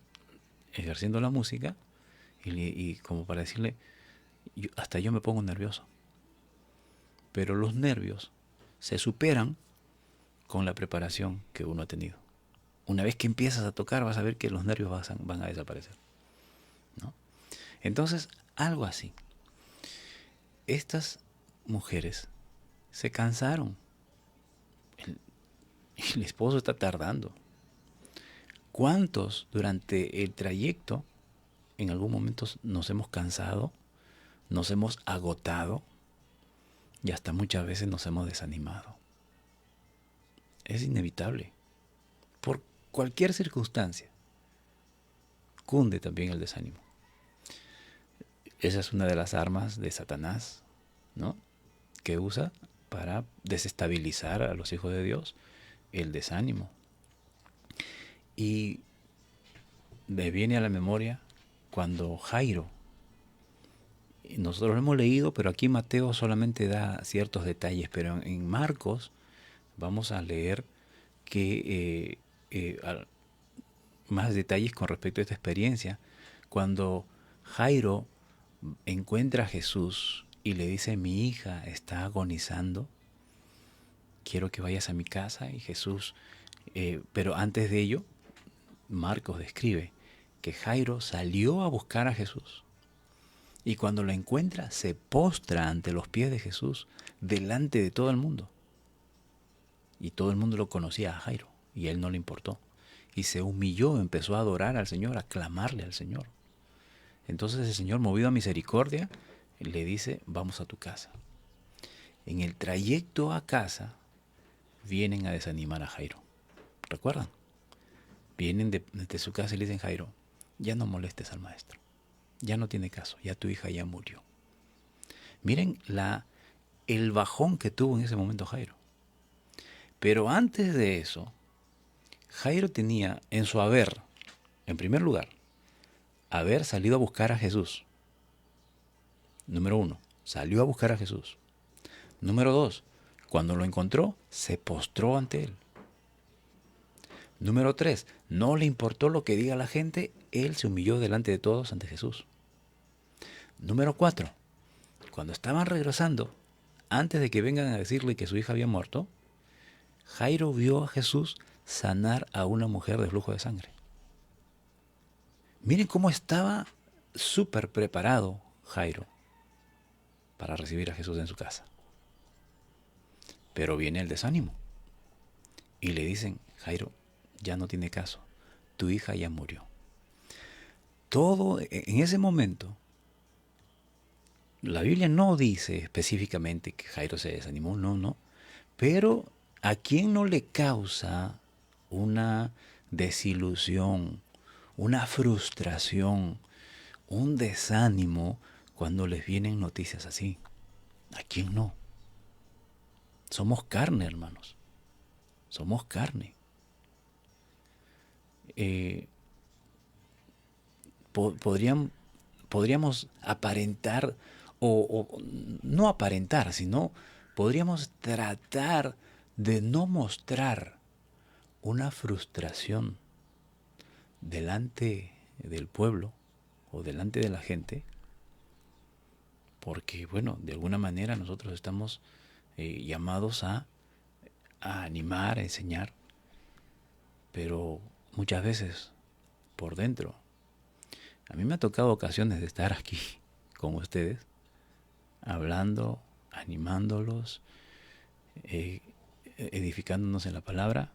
ejerciendo la música y como para decirle, hasta yo me pongo nervioso. Pero los nervios se superan con la preparación que uno ha tenido. Una vez que empiezas a tocar vas a ver que los nervios van a desaparecer, ¿no? Entonces, algo así. Estas mujeres se cansaron. El esposo está tardando. ¿Cuántos durante el trayecto en algún momento nos hemos cansado, nos hemos agotado y hasta muchas veces nos hemos desanimado? Es inevitable. Por cualquier circunstancia cunde también el desánimo. Esa es una de las armas de Satanás, ¿no?, que usa para desestabilizar a los hijos de Dios, el desánimo. Y me viene a la memoria cuando Jairo, nosotros lo hemos leído, pero aquí Mateo solamente da ciertos detalles, pero en Marcos vamos a leer que más detalles con respecto a esta experiencia. Cuando Jairo encuentra a Jesús y le dice, mi hija está agonizando, quiero que vayas a mi casa. Y Jesús, pero antes de ello, Marcos describe que Jairo salió a buscar a Jesús y cuando lo encuentra se postra ante los pies de Jesús delante de todo el mundo. Y todo el mundo lo conocía a Jairo y a él no le importó. Y se humilló, empezó a adorar al Señor, a clamarle al Señor. Entonces el Señor, movido a misericordia, le dice, vamos a tu casa. En el trayecto a casa vienen a desanimar a Jairo. ¿Recuerdan? Vienen de su casa y le dicen, Jairo, ya no molestes al maestro. Ya no tiene caso, ya tu hija ya murió. Miren el bajón que tuvo en ese momento Jairo. Pero antes de eso, Jairo tenía en su haber, en primer lugar, haber salido a buscar a Jesús. Número 1, salió a buscar a Jesús. Número 2, cuando lo encontró, se postró ante él. Número 3, no le importó lo que diga la gente, él se humilló delante de todos ante Jesús. Número 4, cuando estaban regresando, antes de que vengan a decirle que su hija había muerto, Jairo vio a Jesús sanar a una mujer de flujo de sangre. Miren cómo estaba súper preparado Jairo para recibir a Jesús en su casa. Pero viene el desánimo y le dicen, Jairo, ya no tiene caso, tu hija ya murió. Todo en ese momento, la Biblia no dice específicamente que Jairo se desanimó, no, pero ¿a quién no le causa una desilusión, una frustración, un desánimo cuando les vienen noticias así? ¿A quién no? Somos carne, hermanos. Somos carne. Podríamos aparentar, o no aparentar, sino podríamos tratar de no mostrar una frustración delante del pueblo o delante de la gente, porque, bueno, de alguna manera nosotros estamos llamados a animar, a enseñar, pero muchas veces por dentro. A mí me ha tocado ocasiones de estar aquí con ustedes, hablando, animándolos, edificándonos en la palabra,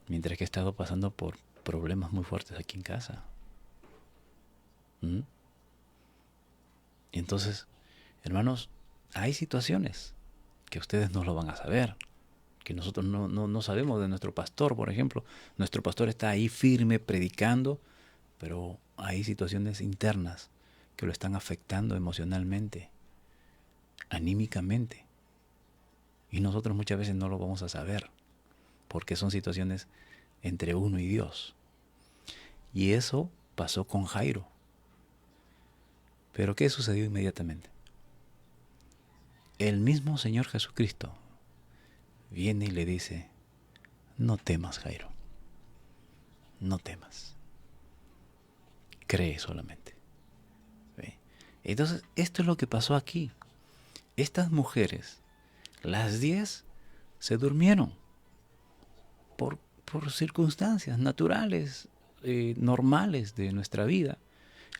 mientras que he estado pasando por problemas muy fuertes aquí en casa. ¿Mm? Y entonces, hermanos, hay situaciones que ustedes no lo van a saber, que nosotros no sabemos de nuestro pastor, por ejemplo. Nuestro pastor está ahí firme, predicando, pero hay situaciones internas que lo están afectando emocionalmente, anímicamente. Y nosotros muchas veces no lo vamos a saber, porque son situaciones entre uno y Dios. Y eso pasó con Jairo. Pero ¿qué sucedió inmediatamente? El mismo Señor Jesucristo viene y le dice, no temas, Jairo, no temas, cree solamente. ¿Ve? Entonces, esto es lo que pasó aquí. Estas mujeres, las 10, se durmieron por circunstancias naturales, normales de nuestra vida.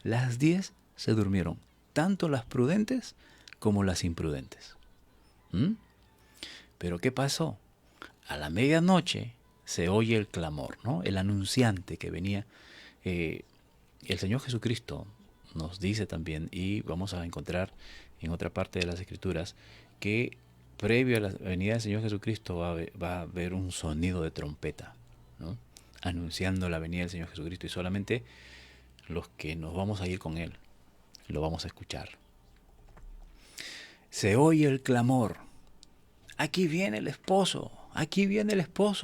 Las 10 se durmieron, tanto las prudentes como las imprudentes. ¿Mm? Pero ¿qué pasó? A la medianoche se oye el clamor, ¿no? El anunciante que venía. El Señor Jesucristo nos dice también, y vamos a encontrar en otra parte de las Escrituras, que previo a la venida del Señor Jesucristo va a haber un sonido de trompeta, ¿no? Anunciando la venida del Señor Jesucristo, y solamente los que nos vamos a ir con Él lo vamos a escuchar. Se oye el clamor. Aquí viene el esposo,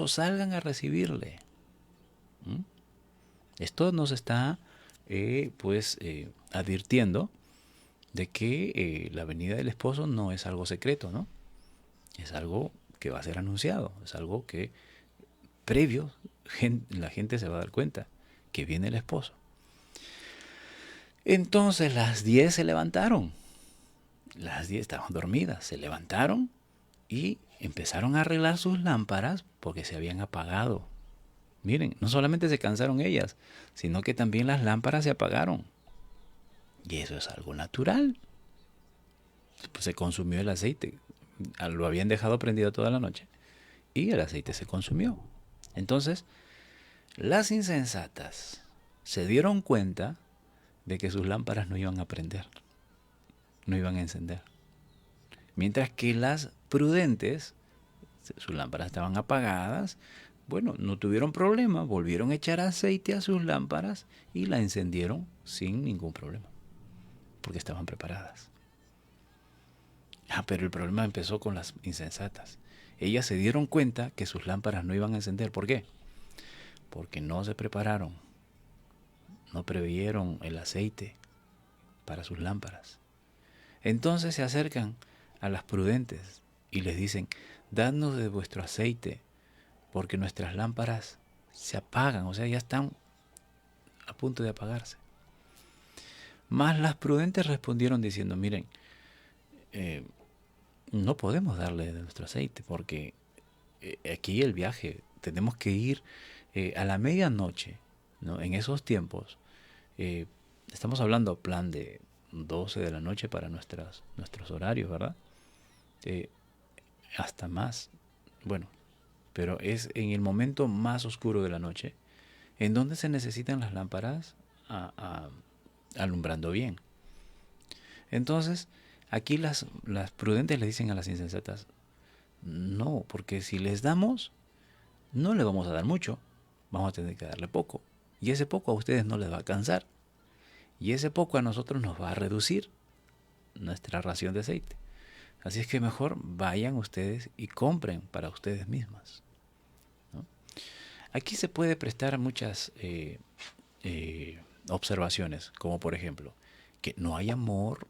salgan a recibirle. ¿Mm? Esto nos está advirtiendo de que la venida del esposo no es algo secreto, ¿no? Es algo que va a ser anunciado, es algo que previo la gente se va a dar cuenta que viene el esposo. Entonces las 10 se levantaron. Las 10 estaban dormidas, se levantaron y empezaron a arreglar sus lámparas porque se habían apagado. Miren, no solamente se cansaron ellas, sino que también las lámparas se apagaron. Y eso es algo natural. Pues se consumió el aceite. Lo habían dejado prendido toda la noche y el aceite se consumió. Entonces, las insensatas se dieron cuenta de que sus lámparas no iban a prender, no iban a encender. Mientras que las prudentes, sus lámparas estaban apagadas, bueno, no tuvieron problema, volvieron a echar aceite a sus lámparas y la encendieron sin ningún problema, porque estaban preparadas. Pero el problema empezó con las insensatas. Ellas se dieron cuenta que sus lámparas no iban a encender. ¿Por qué? Porque no se prepararon, no preveyeron el aceite para sus lámparas. Entonces se acercan a las prudentes y les dicen, dadnos de vuestro aceite, porque nuestras lámparas se apagan, o sea, ya están a punto de apagarse. Mas las prudentes respondieron diciendo, miren, no podemos darle de nuestro aceite, porque aquí el viaje, tenemos que ir a la medianoche, ¿no? En esos tiempos, estamos hablando plan de 12 de la noche para nuestros horarios, ¿verdad? Hasta más, bueno, pero es en el momento más oscuro de la noche en donde se necesitan las lámparas alumbrando bien. Entonces, aquí las prudentes le dicen a las insensatas, no, porque si les damos, no le vamos a dar mucho, vamos a tener que darle poco. Y ese poco a ustedes no les va a alcanzar. Y ese poco a nosotros nos va a reducir nuestra ración de aceite. Así es que mejor vayan ustedes y compren para ustedes mismas, ¿no? Aquí se puede prestar muchas observaciones, como por ejemplo, que no hay amor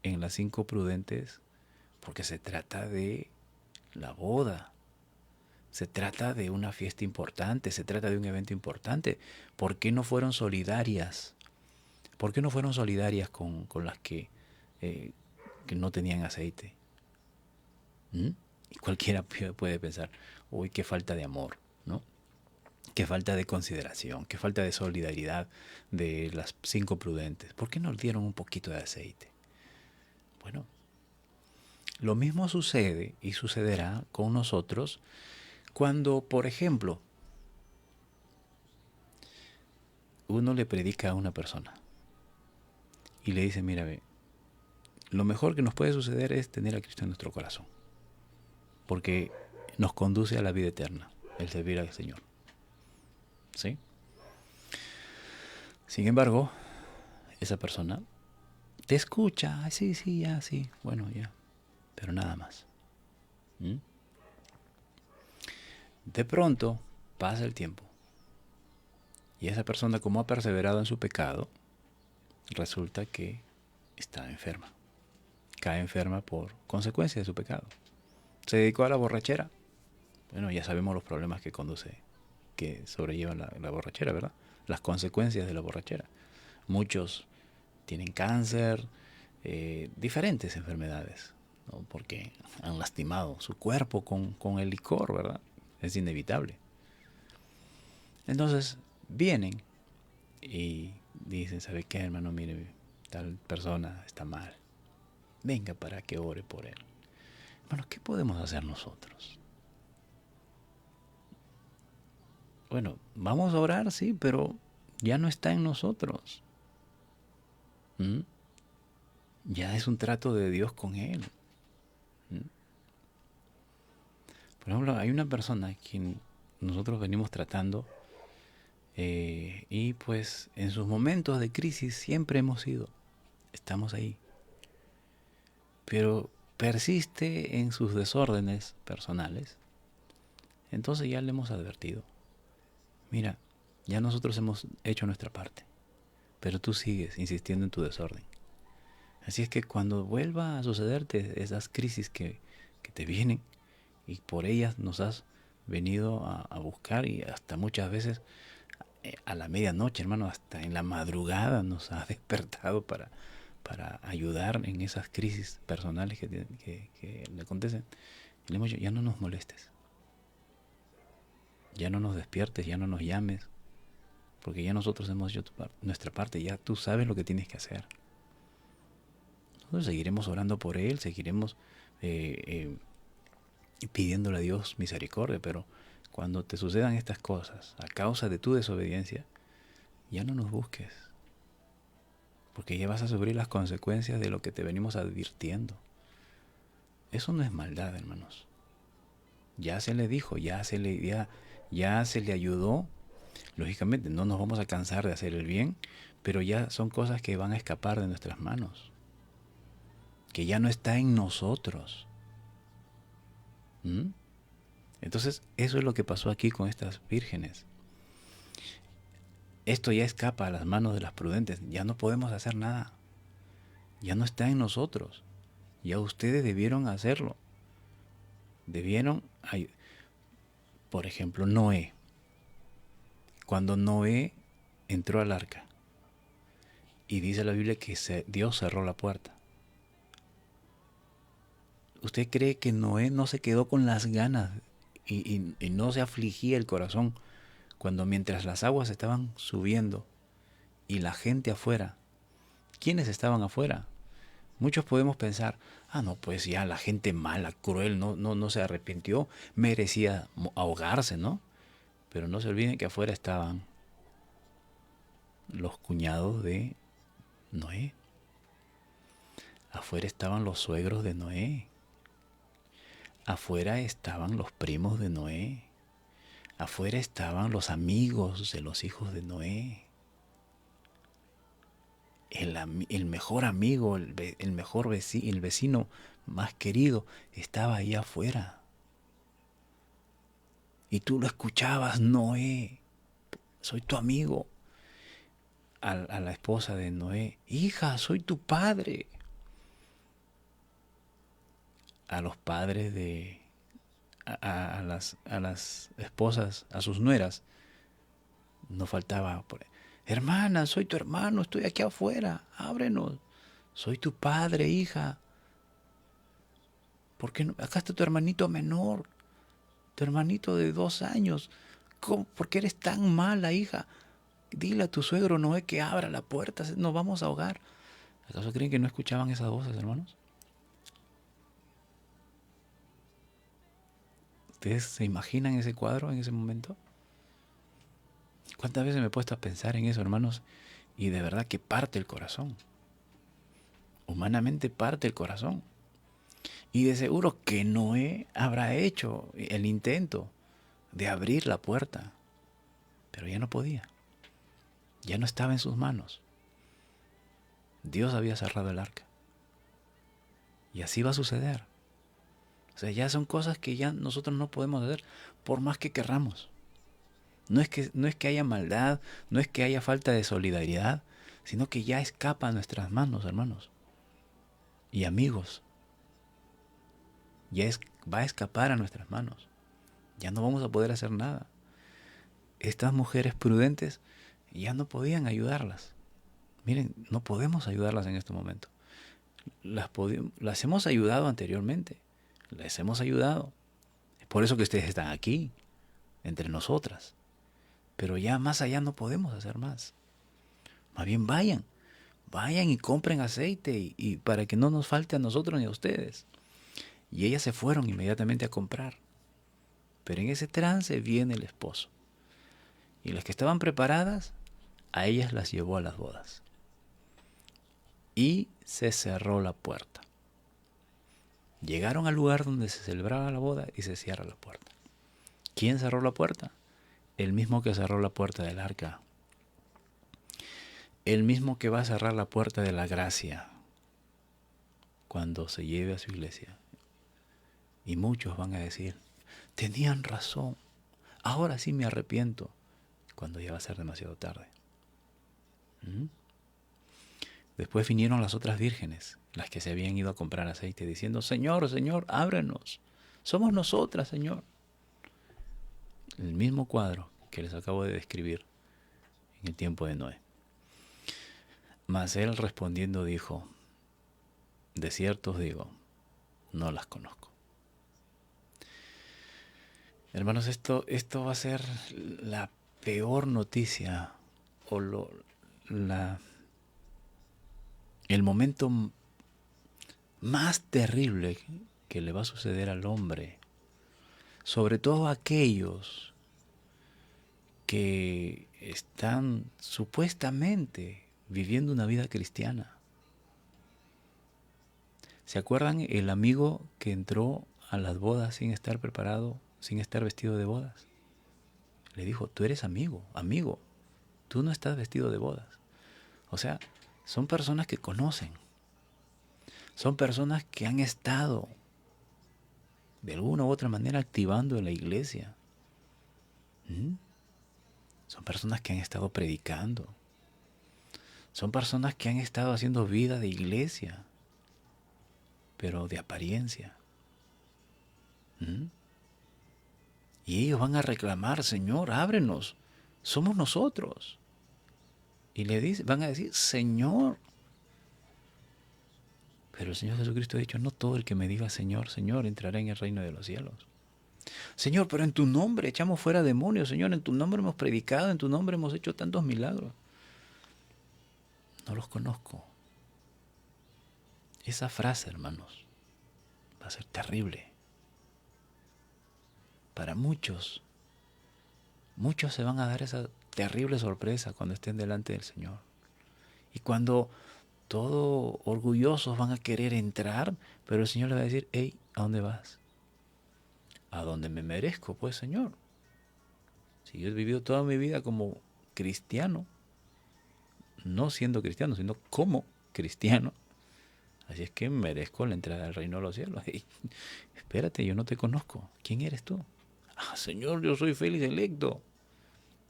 en las 5 prudentes porque se trata de la boda, se trata de una fiesta importante, se trata de un evento importante. ¿Por qué no fueron solidarias? ¿Por qué no fueron solidarias con las que que no tenían aceite. Y cualquiera puede pensar, uy, qué falta de amor, ¿no? Qué falta de consideración, qué falta de solidaridad de las 5 prudentes. ¿Por qué no dieron un poquito de aceite? Bueno, lo mismo sucede y sucederá con nosotros cuando, por ejemplo, uno le predica a una persona y le dice, mira, ve, lo mejor que nos puede suceder es tener a Cristo en nuestro corazón, porque nos conduce a la vida eterna, el servir al Señor. ¿Sí? Sin embargo, esa persona te escucha, sí, ya, sí, bueno, ya, pero nada más. De pronto pasa el tiempo y esa persona, como ha perseverado en su pecado, resulta que está enferma. Cae enferma por consecuencia de su pecado. Se dedicó a la borrachera. Bueno, ya sabemos los problemas que conduce, que sobrellevan la borrachera, ¿verdad? Las consecuencias de la borrachera. Muchos tienen cáncer, diferentes enfermedades, ¿no? Porque han lastimado su cuerpo con el licor, ¿verdad? Es inevitable. Entonces vienen y dicen, ¿sabe qué, hermano? Mire, tal persona está mal. Venga para que ore por él. Bueno, ¿qué podemos hacer nosotros? Bueno, vamos a orar, sí, pero ya no está en nosotros. Ya es un trato de Dios con él. Por ejemplo, hay una persona a quien nosotros venimos tratando y pues en sus momentos de crisis siempre hemos ido, estamos ahí, pero persiste en sus desórdenes personales. Entonces ya le hemos advertido, mira, ya nosotros hemos hecho nuestra parte, pero tú sigues insistiendo en tu desorden. Así es que cuando vuelva a sucederte esas crisis que te vienen y por ellas nos has venido a buscar, y hasta muchas veces a la medianoche, hermano, hasta en la madrugada nos has despertado para ayudar en esas crisis personales que le acontecen, le hemos dicho, ya no nos molestes, ya no nos despiertes, ya no nos llames, porque ya nosotros hemos hecho nuestra parte, ya tú sabes lo que tienes que hacer. Nosotros seguiremos orando por él, seguiremos pidiéndole a Dios misericordia, pero cuando te sucedan estas cosas a causa de tu desobediencia, ya no nos busques, porque ya vas a sufrir las consecuencias de lo que te venimos advirtiendo. Eso no es maldad, hermanos. Ya se le dijo, ya se le ayudó. Lógicamente no nos vamos a cansar de hacer el bien, pero ya son cosas que van a escapar de nuestras manos, que ya no está en nosotros. Entonces, eso es lo que pasó aquí con estas vírgenes. Esto ya escapa a las manos de las prudentes. Ya no podemos hacer nada. Ya no está en nosotros. Ya ustedes debieron hacerlo. Debieron, por ejemplo, Noé. Cuando Noé entró al arca, y dice la Biblia que Dios cerró la puerta. ¿Usted cree que Noé no se quedó con las ganas y no se afligía el corazón cuando mientras las aguas estaban subiendo y la gente afuera? ¿Quiénes estaban afuera? Muchos podemos pensar, no, pues ya la gente mala, cruel, no se arrepintió, merecía ahogarse, ¿no? Pero no se olviden que afuera estaban los cuñados de Noé. Afuera estaban los suegros de Noé. Afuera estaban los primos de Noé. Afuera estaban los amigos de los hijos de Noé. El mejor amigo, el mejor vecino, el vecino más querido estaba ahí afuera. Y tú lo escuchabas, Noé, soy tu amigo. A la esposa de Noé, hija, soy tu padre. A los padres a las esposas, a sus nueras, no faltaba, hermana, soy tu hermano, estoy aquí afuera, ábrenos. Soy tu padre, hija. ¿Por qué no? Acá está tu hermanito menor, tu hermanito de 2 años. ¿Cómo? ¿Por qué eres tan mala, hija? Dile a tu suegro Noé que abra la puerta, nos vamos a ahogar. ¿Acaso creen que no escuchaban esas voces, hermanos? ¿Ustedes se imaginan ese cuadro en ese momento? ¿Cuántas veces me he puesto a pensar en eso, hermanos? Y de verdad que parte el corazón. Humanamente parte el corazón. Y de seguro que Noé habrá hecho el intento de abrir la puerta, pero ya no podía. Ya no estaba en sus manos. Dios había cerrado el arca. Y así va a suceder. O sea, ya son cosas que ya nosotros no podemos hacer por más que querramos. No es que haya maldad, no es que haya falta de solidaridad, sino que ya escapa a nuestras manos, hermanos. Y amigos, va a escapar a nuestras manos. Ya no vamos a poder hacer nada. Estas mujeres prudentes ya no podían ayudarlas. Miren, no podemos ayudarlas en este momento. Las hemos ayudado anteriormente. Les hemos ayudado. Es por eso que ustedes están aquí, entre nosotras. Pero ya más allá no podemos hacer más. Más bien vayan y compren aceite y para que no nos falte a nosotros ni a ustedes. Y ellas se fueron inmediatamente a comprar. Pero en ese trance viene el esposo. Y las que estaban preparadas, a ellas las llevó a las bodas. Y se cerró la puerta. Llegaron al lugar donde se celebraba la boda y se cierra la puerta. ¿Quién cerró la puerta? El mismo que cerró la puerta del arca. El mismo que va a cerrar la puerta de la gracia cuando se lleve a su iglesia. Y muchos van a decir, tenían razón, ahora sí me arrepiento, cuando ya va a ser demasiado tarde. Después vinieron las otras vírgenes, las que se habían ido a comprar aceite, diciendo, Señor, Señor, ábrenos, somos nosotras, Señor. El mismo cuadro que les acabo de describir en el tiempo de Noé. Mas él respondiendo dijo, de cierto os digo, no las conozco. Hermanos, esto va a ser la peor noticia o el momento más terrible que le va a suceder al hombre, sobre todo a aquellos que están supuestamente viviendo una vida cristiana. ¿Se acuerdan el amigo que entró a las bodas sin estar preparado, sin estar vestido de bodas? Le dijo, tú eres amigo, tú no estás vestido de bodas. O sea, son personas que conocen, son personas que han estado de alguna u otra manera activando en la iglesia. Son personas que han estado predicando, son personas que han estado haciendo vida de iglesia, pero de apariencia. Y ellos van a reclamar, Señor, ábrenos, somos nosotros. Y van a decir, Señor. Pero el Señor Jesucristo ha dicho, no todo el que me diga Señor, Señor, entrará en el reino de los cielos. Señor, pero en tu nombre echamos fuera demonios, Señor, en tu nombre hemos predicado, en tu nombre hemos hecho tantos milagros. No los conozco. Esa frase, hermanos, va a ser terrible. Para muchos se van a dar esa terrible sorpresa cuando estén delante del Señor. Y cuando todos orgullosos van a querer entrar, pero el Señor le va a decir, hey, ¿a dónde vas? A donde me merezco, pues, Señor. Si yo he vivido toda mi vida como cristiano, no siendo cristiano, sino como cristiano, así es que merezco la entrada al reino de los cielos. Hey, espérate, yo no te conozco. ¿Quién eres tú? Ah, Señor, yo soy Félix electo.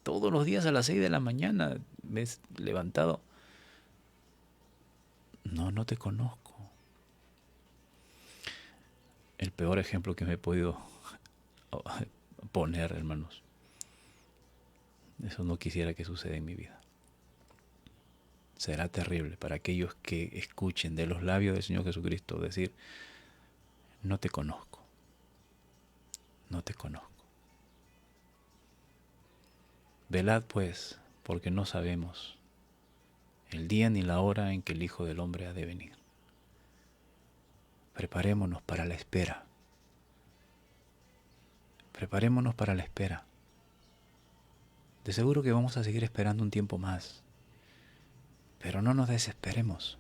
Todos los días a las 6 de la mañana me he levantado. No te conozco. El peor ejemplo que me he podido poner, hermanos. Eso no quisiera que suceda en mi vida. será terrible para aquellos que escuchen de los labios del Señor Jesucristo decir: no te conozco, no te conozco. Velad pues, porque no sabemos el día ni la hora en que el Hijo del Hombre ha de venir. Preparémonos para la espera. Preparémonos para la espera. De seguro que vamos a seguir esperando un tiempo más, pero no nos desesperemos.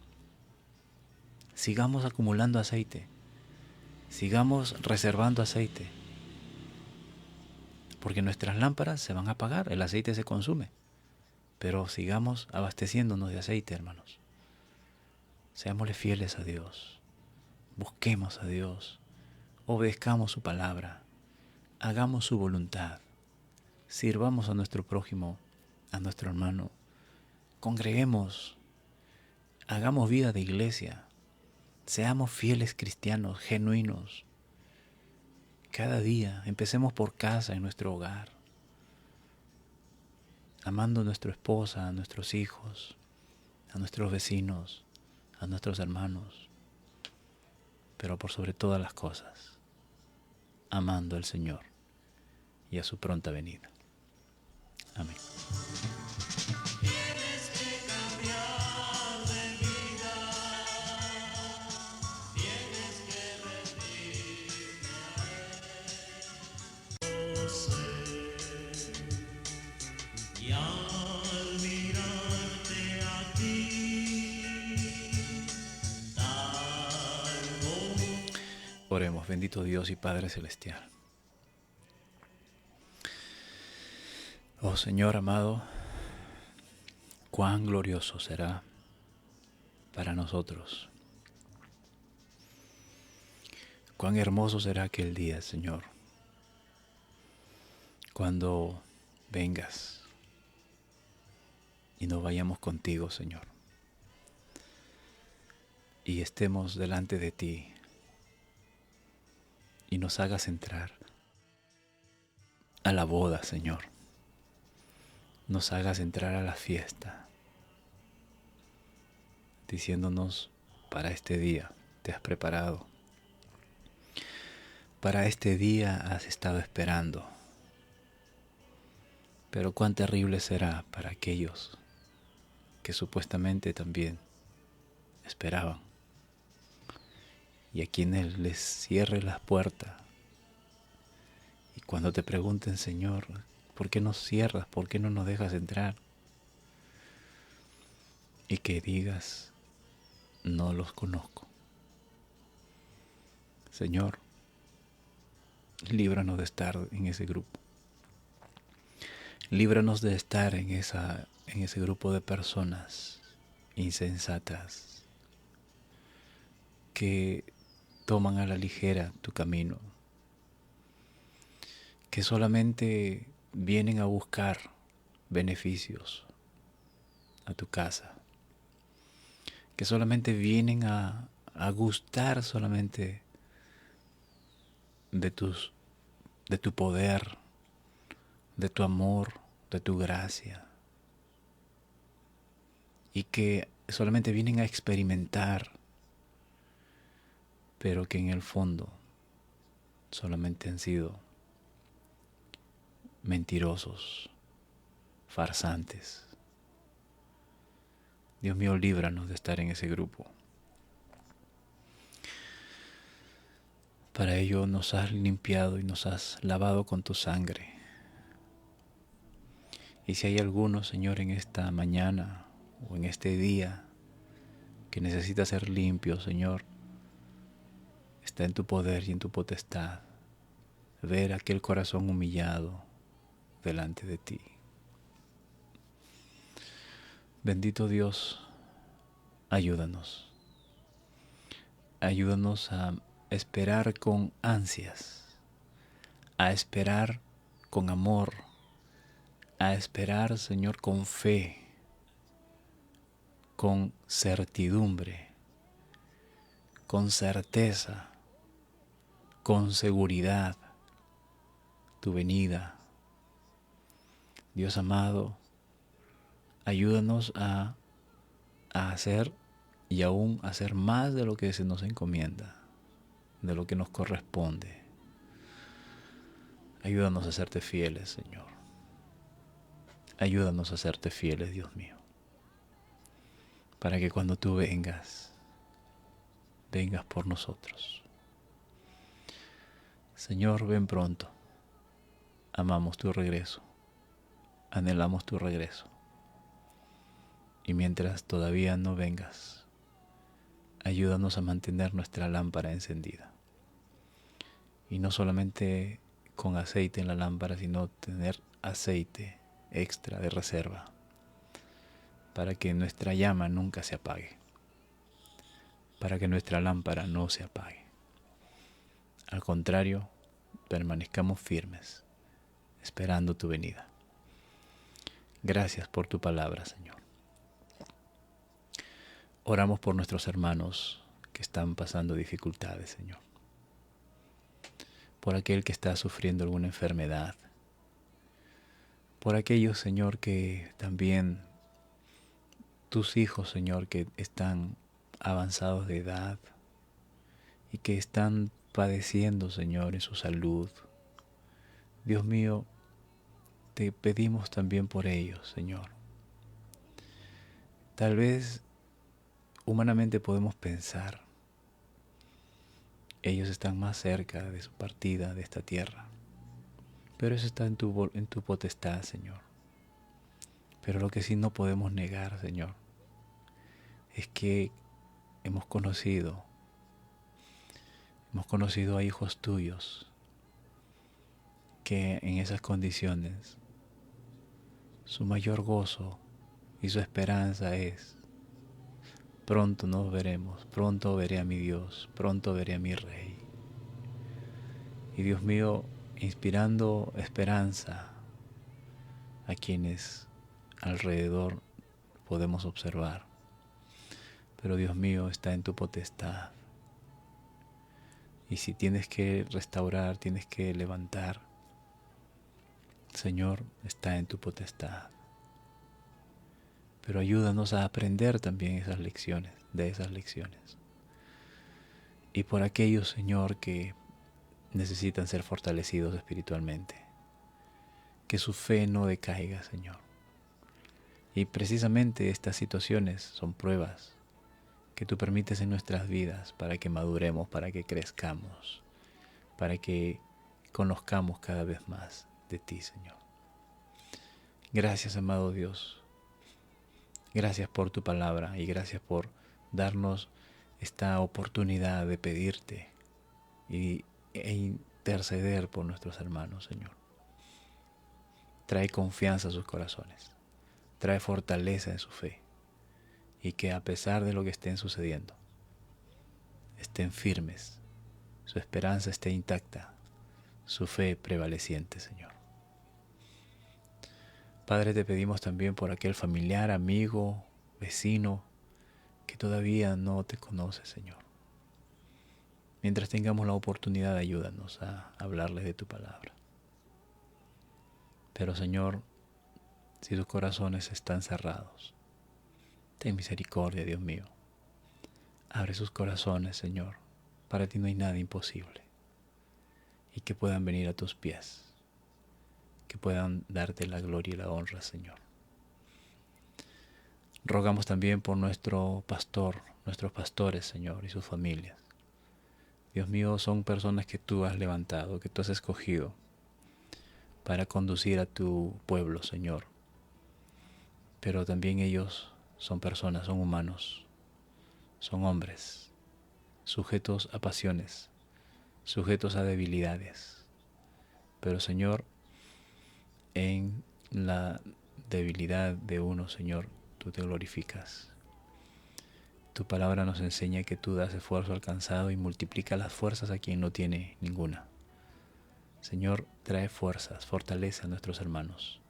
Sigamos acumulando aceite. Sigamos reservando aceite. Porque nuestras lámparas se van a apagar, el aceite se consume. Pero sigamos abasteciéndonos de aceite, hermanos. Seámosle fieles a Dios. Busquemos a Dios. Obedezcamos su palabra. Hagamos su voluntad. Sirvamos a nuestro prójimo, a nuestro hermano. Congreguemos. Hagamos vida de iglesia. Seamos fieles cristianos, genuinos. Cada día empecemos por casa, en nuestro hogar. Amando a nuestra esposa, a nuestros hijos, a nuestros vecinos, a nuestros hermanos. Pero por sobre todas las cosas, amando al Señor y a su pronta venida. Amén. Oremos. Bendito Dios y Padre Celestial. Oh Señor amado, cuán glorioso será para nosotros. Cuán hermoso será aquel día, Señor, cuando vengas y nos vayamos contigo, Señor, y estemos delante de ti y nos hagas entrar a la boda, Señor. Nos hagas entrar a la fiesta, diciéndonos: para este día te has preparado, para este día has estado esperando. Pero cuán terrible será para aquellos que supuestamente también esperaban, y a quienes les cierre las puertas, y cuando te pregunten: Señor, ¿por qué nos cierras? ¿Por qué no nos dejas entrar? Y que digas: no los conozco. Señor, líbranos de estar en ese grupo. Líbranos de estar en ese grupo de personas insensatas que toman a la ligera tu camino, que solamente vienen a buscar beneficios a tu casa, que solamente vienen a gustar solamente de tu poder, de tu amor, de tu gracia, y que solamente vienen a experimentar, pero que en el fondo solamente han sido mentirosos, farsantes. Dios mío, líbranos de estar en ese grupo. Para ello nos has limpiado y nos has lavado con tu sangre. Y si hay alguno, Señor, en esta mañana o en este día que necesita ser limpio, Señor, está en tu poder y en tu potestad ver aquel corazón humillado delante de ti. Bendito Dios, ayúdanos. Ayúdanos a esperar con ansias, a esperar con amor, a esperar, Señor, con fe, con certidumbre, con certeza, con seguridad, tu venida. Dios amado, ayúdanos a a hacer y aún hacer más de lo que se nos encomienda, de lo que nos corresponde. Ayúdanos a serte fieles, Señor. Ayúdanos a serte fieles, Dios mío, para que cuando tú vengas por nosotros. Señor, ven pronto. Amamos tu regreso. Anhelamos tu regreso. Y mientras todavía no vengas, ayúdanos a mantener nuestra lámpara encendida. Y no solamente con aceite en la lámpara, sino tener aceite extra de reserva para que nuestra llama nunca se apague, para que nuestra lámpara no se apague. Al contrario, permanezcamos firmes, esperando tu venida. Gracias por tu palabra, Señor. Oramos por nuestros hermanos que están pasando dificultades, Señor. Por aquel que está sufriendo alguna enfermedad. Por aquellos, Señor, que también tus hijos, Señor, que están avanzados de edad y que están padeciendo, Señor, en su salud. Dios mío, te pedimos también por ellos, Señor. Tal vez humanamente podemos pensar, ellos están más cerca de su partida de esta tierra, pero eso está en tu potestad, Señor. Pero lo que sí no podemos negar, Señor, es que hemos conocido a hijos tuyos que en esas condiciones su mayor gozo y su esperanza es: pronto nos veremos, pronto veré a mi Dios, pronto veré a mi Rey. Y Dios mío, inspirando esperanza a quienes alrededor podemos observar. Pero Dios mío, está en tu potestad. Y si tienes que restaurar, tienes que levantar, Señor, está en tu potestad. Pero ayúdanos a aprender también de esas lecciones. Y por aquellos, Señor, que necesitan ser fortalecidos espiritualmente, que su fe no decaiga, Señor. Y precisamente estas situaciones son pruebas que tú permites en nuestras vidas para que maduremos, para que crezcamos, para que conozcamos cada vez más de ti, Señor. Gracias, amado Dios. Gracias por tu palabra y gracias por darnos esta oportunidad de pedirte e interceder por nuestros hermanos, Señor. Trae confianza a sus corazones, trae fortaleza en su fe y que a pesar de lo que estén sucediendo, estén firmes, su esperanza esté intacta, su fe prevaleciente, Señor. Padre, te pedimos también por aquel familiar, amigo, vecino que todavía no te conoce, Señor. Mientras tengamos la oportunidad, ayúdanos a hablarles de tu palabra. Pero, Señor, si sus corazones están cerrados, ten misericordia, Dios mío. Abre sus corazones, Señor. Para ti no hay nada imposible. Y que puedan venir a tus pies. Que puedan darte la gloria y la honra, Señor. Rogamos también por nuestro pastor, nuestros pastores, Señor, y sus familias. Dios mío, son personas que tú has levantado, que tú has escogido para conducir a tu pueblo, Señor. Pero también ellos son personas, son humanos, son hombres, sujetos a pasiones, sujetos a debilidades. Pero, Señor, en la debilidad de uno, Señor, tú te glorificas. Tu palabra nos enseña que tú das esfuerzo alcanzado y multiplica las fuerzas a quien no tiene ninguna. Señor, trae fuerzas, fortalece a nuestros hermanos,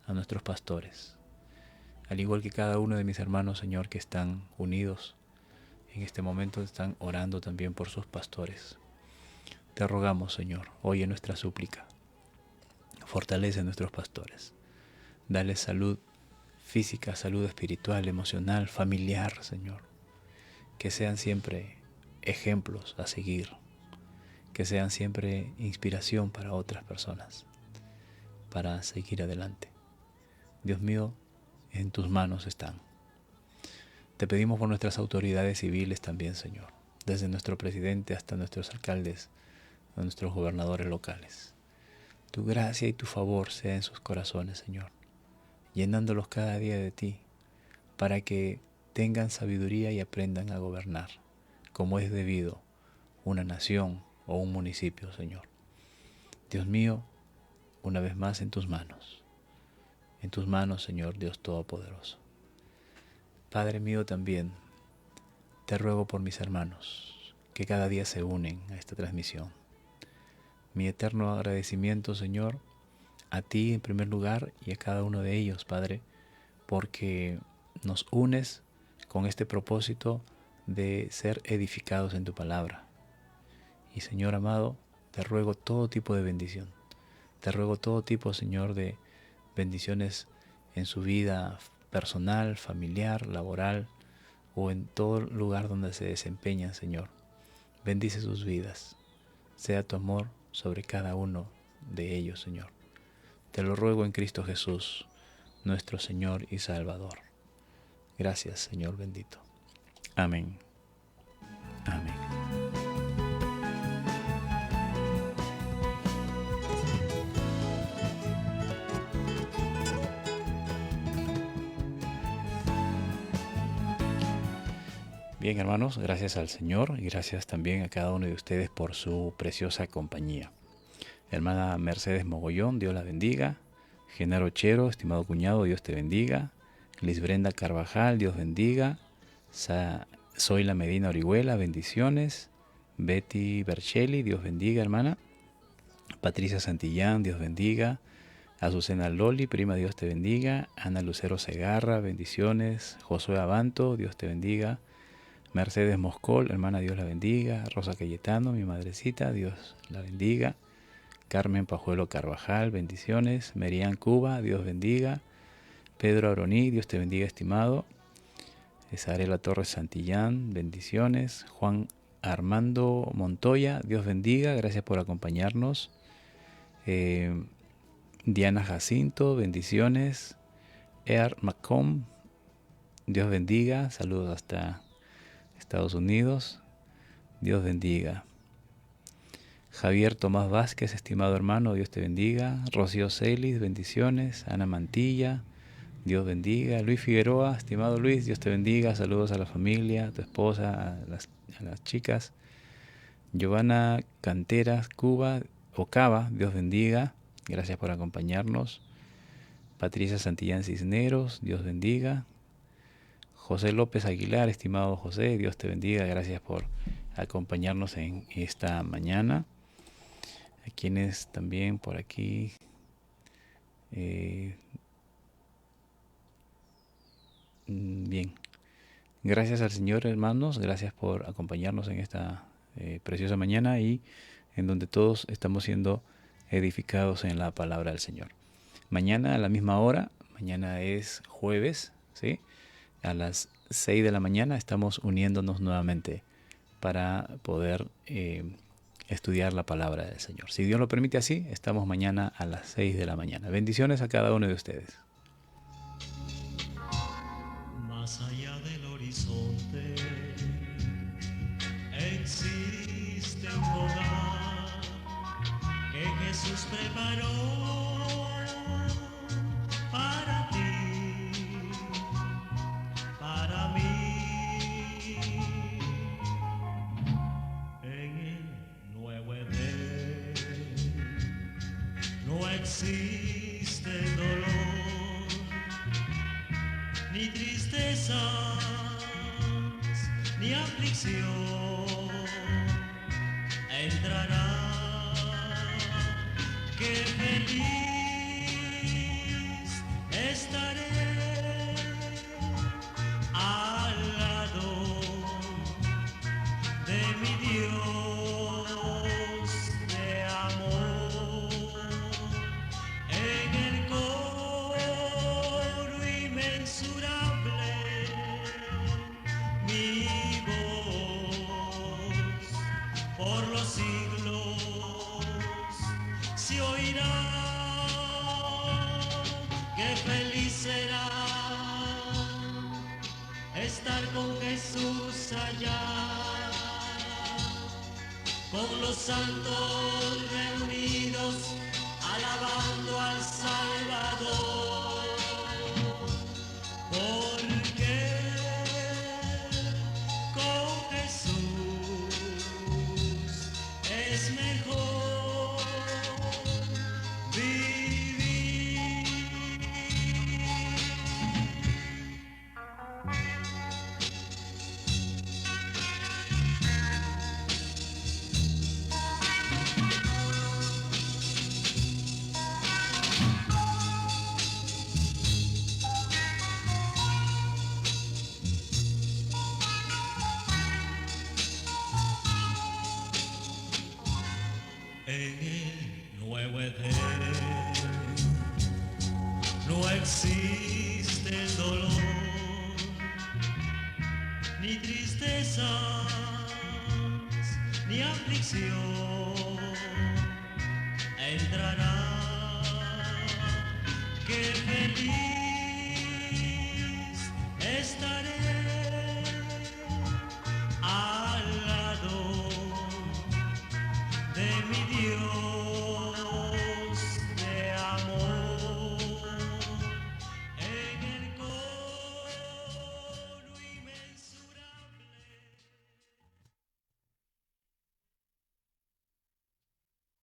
a nuestros pastores, al igual que cada uno de mis hermanos, Señor, que están unidos en este momento, están orando también por sus pastores. Te rogamos, Señor, oye nuestra súplica. Fortalece a nuestros pastores. Dale salud física, salud espiritual, emocional, familiar, Señor. Que sean siempre ejemplos a seguir, que sean siempre inspiración para otras personas, para seguir adelante. Dios mío, en tus manos están. Te pedimos por nuestras autoridades civiles también, Señor, desde nuestro presidente hasta nuestros alcaldes, a nuestros gobernadores locales. Tu gracia y tu favor sea en sus corazones, Señor, llenándolos cada día de ti, para que tengan sabiduría y aprendan a gobernar, como es debido, una nación o un municipio, Señor. Dios mío, una vez más en tus manos, Señor Dios Todopoderoso. Padre mío, también te ruego por mis hermanos, que cada día se unen a esta transmisión. Mi eterno agradecimiento, Señor, a ti en primer lugar y a cada uno de ellos, Padre, porque nos unes con este propósito de ser edificados en tu palabra. Y Señor amado, te ruego todo tipo de bendición. Te ruego todo tipo, Señor, de bendiciones en su vida personal, familiar, laboral o en todo lugar donde se desempeñan, Señor. Bendice sus vidas. Sea tu amor sobre cada uno de ellos, Señor. Te lo ruego en Cristo Jesús, nuestro Señor y Salvador. Gracias, Señor bendito. Amén. Amén. Bien, hermanos, gracias al Señor y gracias también a cada uno de ustedes por su preciosa compañía. Hermana Mercedes Mogollón, Dios la bendiga. Genaro Chero, estimado cuñado, Dios te bendiga. Liz Brenda Carvajal, Dios bendiga. Soy la Medina Orihuela, bendiciones. Betty Berchelli, Dios bendiga, hermana. Patricia Santillán, Dios bendiga. Azucena Loli, prima, Dios te bendiga. Ana Lucero Segarra, bendiciones. Josué Abanto, Dios te bendiga. Mercedes Moscol, hermana, Dios la bendiga. Rosa Cayetano, mi madrecita, Dios la bendiga. Carmen Pajuelo Carvajal, bendiciones. Merian Cuba, Dios bendiga. Pedro Aroní, Dios te bendiga, estimado. Esarela Torres Santillán, bendiciones. Juan Armando Montoya, Dios bendiga, gracias por acompañarnos. Diana Jacinto, bendiciones. Ear Macomb, Dios bendiga, saludos hasta Estados Unidos, Dios bendiga. Javier Tomás Vázquez, estimado hermano, Dios te bendiga. Rocío Celis, bendiciones. Ana Mantilla, Dios bendiga. Luis Figueroa, estimado Luis, Dios te bendiga. Saludos a la familia, a tu esposa, a las chicas. Giovanna Canteras, Ocava, Dios bendiga. Gracias por acompañarnos. Patricia Santillán Cisneros, Dios bendiga. José López Aguilar, estimado José, Dios te bendiga. Gracias por acompañarnos en esta mañana. A quienes también por aquí bien, gracias al Señor, hermanos, gracias por acompañarnos en esta preciosa mañana y en donde todos estamos siendo edificados en la palabra del Señor. Mañana a la misma hora, mañana es jueves, ¿sí? A las 6 de la mañana estamos uniéndonos nuevamente para poder estudiar la palabra del Señor. Si Dios lo permite así, estamos mañana a las 6 de la mañana. Bendiciones a cada uno de ustedes. Más allá del horizonte existe un hogar que Jesús preparó para ti, para mí. En el nuevo Edén no existe dolor ni tristezas, ni aflicción. Entrará, que feliz estaré al lado de mi Dios de amor. En el coro inmenso con los santos reunidos, alabando al Salvador. Porque con Jesús es mejor vivir. En el nuevo Edén no existe el dolor, ni tristezas, ni aflicción. Entrará, qué feliz estaré.